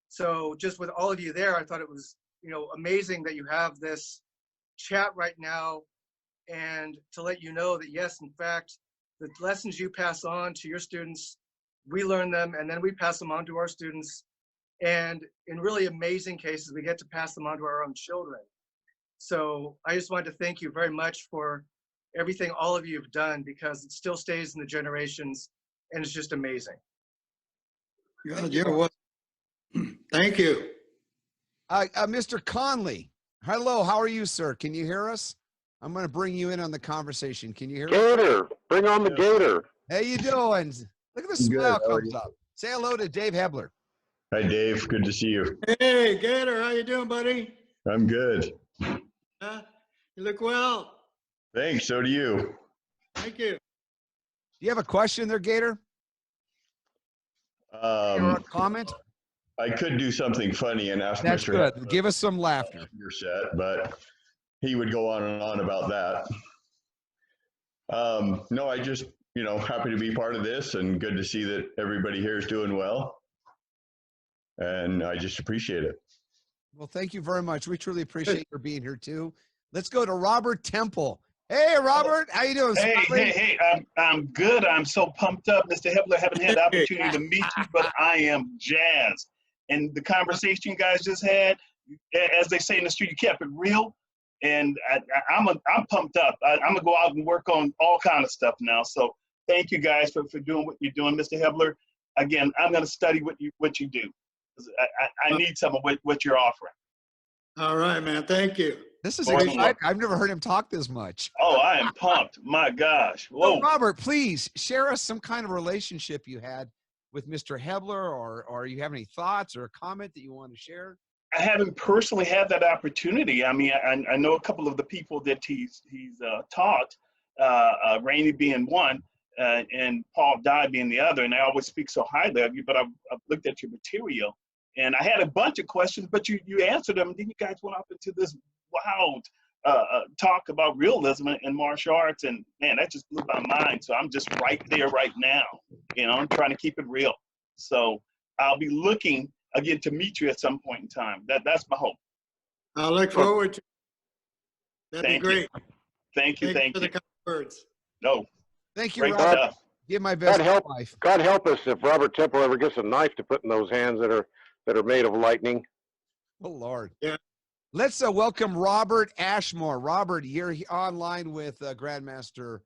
So just with all of you there, I thought it was, you know, amazing that you have this chat right now, and to let you know that yes, in fact, the lessons you pass on to your students, we learn them, and then we pass them on to our students. And in really amazing cases, we get to pass them on to our own children. So I just wanted to thank you very much for everything all of you have done, because it still stays in the generations, and it's just amazing. God, you're welcome. Thank you. Mr. Conley. Hello, how are you, sir? Can you hear us? I'm going to bring you in on the conversation. Can you hear us? Gator, bring on the Gator. How you doing? Look at the smile comes up. Say hello to Dave Hebler. Hi, Dave. Good to see you. Hey, Gator, how you doing, buddy? I'm good. You look well. Thanks. So do you. Thank you. Do you have a question there, Gator? Or a comment? I could do something funny and ask That's Mr. good. Hebler Give us some laughter. your set, but he would go on and on about that. No, I just, happy to be part of this and good to see that everybody here is doing well. And I just appreciate it. Well, thank you very much. We truly appreciate your being here too. Let's go to Robert Temple. Hey, Robert, how you doing? Hey, I'm good. I'm so pumped up. Mr. Hebler, haven't had the opportunity to meet you, but I am jazzed. And the conversation you guys just had, as they say in the street, you kept it real. And I'm pumped up. I'm gonna go out and work on all kind of stuff now. So thank you guys for doing what you're doing, Mr. Hebler. Again, I'm gonna study what you do. I need some of what you're offering. All right, man. Thank you. This is exciting. I've never heard him talk this much. Oh, I am pumped. My gosh. Whoa. So, Robert, please share us some kind of relationship you had with Mr. Hebler, or you have any thoughts or a comment that you want to share? I haven't personally had that opportunity. I mean, I know a couple of the people that he's taught, Rainey being one, and Paul Dye being the other, and I always speak so highly of you, but I've looked at your material, and I had a bunch of questions, but you answered them, and then you guys went off into this wild talk about realism and martial arts, and man, that just blew my mind. So I'm just right there right now. I'm trying to keep it real. So I'll be looking again to meet you at some point in time. That's my hope. I look forward to it. That'd be great. Thank you. For the kind words. No. Thank you, Great Robert. stuff. Give my best life. God help us if Robert Temple ever gets a knife to put in those hands that are made of lightning. Oh, Lord. Yeah. Let's welcome Robert Ashmore. Robert, you're online with Grandmaster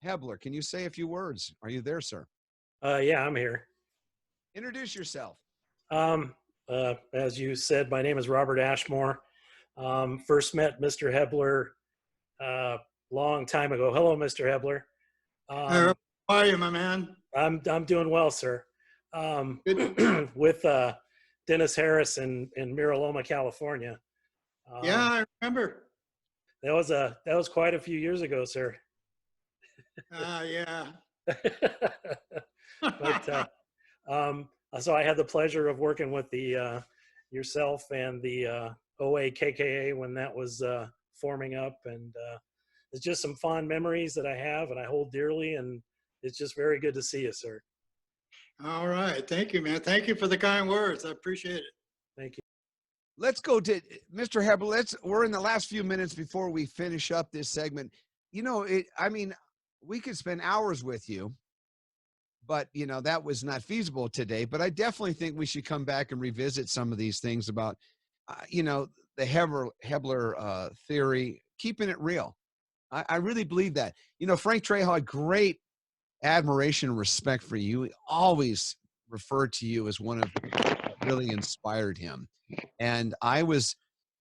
Hebler. Can you say a few words? Are you there, sir? Yeah, I'm here. Introduce yourself. As you said, my name is Robert Ashmore. First met Mr. Hebler long time ago. Hello, Mr. Hebler. How are you, my man? I'm doing well, sir. With Dennis Harris in Mira Loma, California. Yeah, I remember. That was quite a few years ago, sir. Yeah. But so I had the pleasure of working with the yourself and the OA KKA when that was forming up, and it's just some fond memories that I have and I hold dearly, and it's just very good to see you, sir. All right. Thank you, man. Thank you for the kind words. I appreciate it. Thank you. Let's go to Mr. Hebler. We're in the last few minutes before we finish up this segment. We could spend hours with you, but that was not feasible today. But I definitely think we should come back and revisit some of these things about, the Hebler theory, keeping it real. I really believe that. Frank Trejo had great admiration and respect for you. He always referred to you as one of that really inspired him. And I was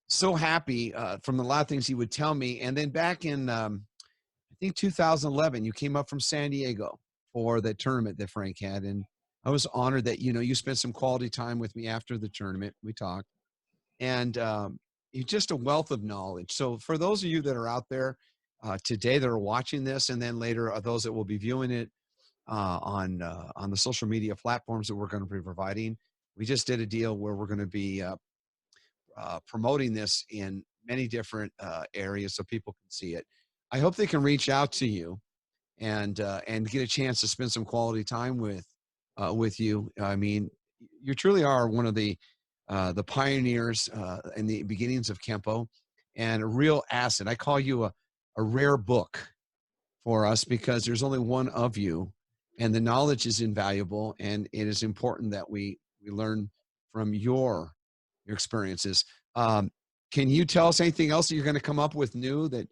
so happy from a lot of things he would tell me. And then back in, I think 2011, you came up from San Diego for the tournament that Frank had. And I was honored that, you spent some quality time with me after the tournament. We talked. And you're just a wealth of knowledge. So for those of you that are out there today that are watching this, and then later those that will be viewing it on the social media platforms that we're going to be providing, we just did a deal where we're going to be promoting this in many different areas so people can see it. I hope they can reach out to you and get a chance to spend some quality time with you. I mean, you truly are one of the pioneers in the beginnings of Kenpo, and a real asset. I call you a rare book for us because there's only one of you, and the knowledge is invaluable, and it is important that we learn from your experiences. Can you tell us anything else that you're going to come up with new, that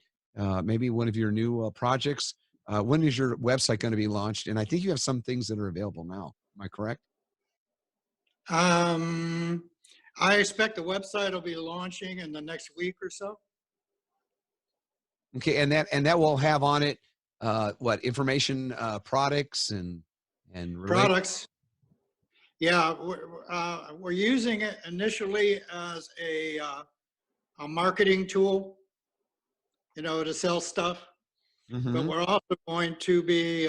maybe one of your new projects? When is your website going to be launched? And I think you have some things that are available now. Am I correct? I expect the website will be launching in the next week or so. Okay, and that will have on it what information, products and Products. Yeah, we're using it initially as a marketing tool, you know, to sell stuff. But we're also going to be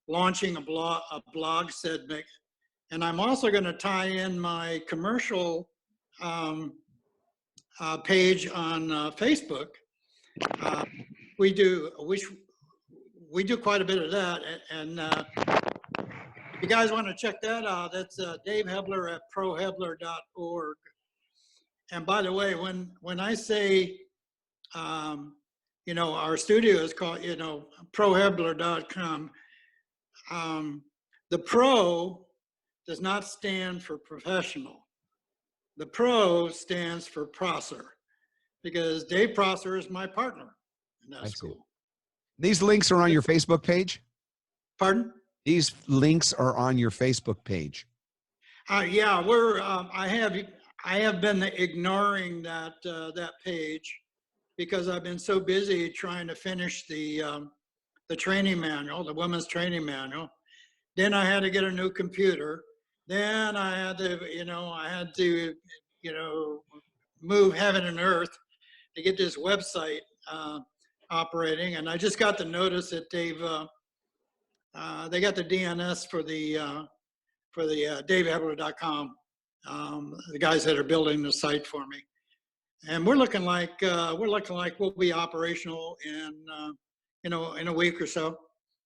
launching a blog segment, and I'm also going to tie in my commercial page on Facebook. We do quite a bit of that, and if you guys want to check that out, that's Dave Hebler at prohebler.org. And by the way, when I say, you know, our studio is called, you know, prohebler.com, the pro does not stand for professional. The pro stands for Prosser, because Dave Prosser is my partner in that school. These links are on your Facebook page? Pardon? These links are on your Facebook page. Yeah, I have been ignoring that page because I've been so busy trying to finish the training manual, the women's training manual. Then I had to get a new computer. Then I had to, you know, move heaven and earth to get this website operating. And I just got the notice that they got the DNS for the davehebler.com, the guys that are building the site for me. And we're looking like we'll be operational in in a week or so.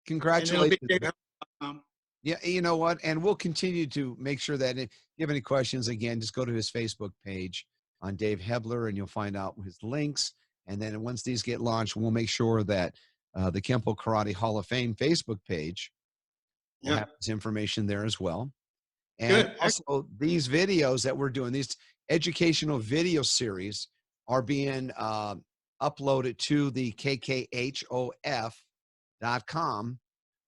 Congratulations. And it'll be davehebler.com. Yeah, you know what? And we'll continue to make sure that if you have any questions, again, just go to his Facebook page on Dave Hebler and you'll find out his links. And then once these get launched, we'll make sure that the Kenpo Karate Hall of Fame Facebook page will have this information there as well. And also these videos that we're doing, these educational video series are being uploaded to the kkhof.com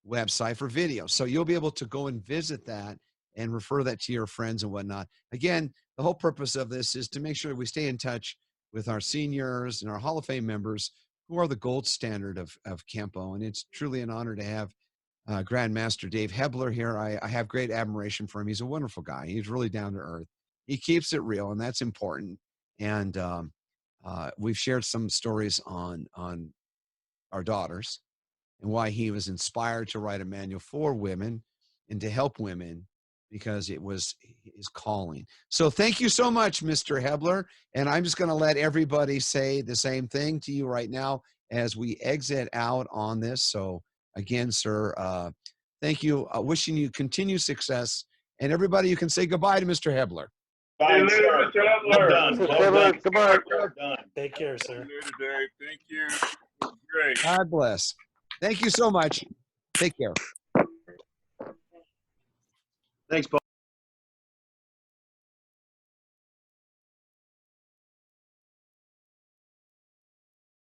website for video. So you'll be able to go and visit that and refer that to your friends and whatnot. Again, the whole purpose of this is to make sure we stay in touch with our seniors and our Hall of Fame members who are the gold standard of Kenpo. And it's truly an honor to have Grandmaster Dave Hebler here. I have great admiration for him. He's a wonderful guy. He's really down to earth. He keeps it real, and that's important. And we've shared some stories on our daughters and why he was inspired to write a manual for women and to help women because it was his calling. So thank you so much, Mr. Hebler. And I'm just going to let everybody say the same thing to you right now as we exit out on this. So again, sir, thank you. Wishing you continued success. And everybody, you can say goodbye to Mr. Hebler. Bye, Mr. Hebler. Well done. Well done. Goodbye. Well done. Take care, sir. Later, Dave. Thank you. Great. God bless. Thank you so much. Take care. Thanks, Paul.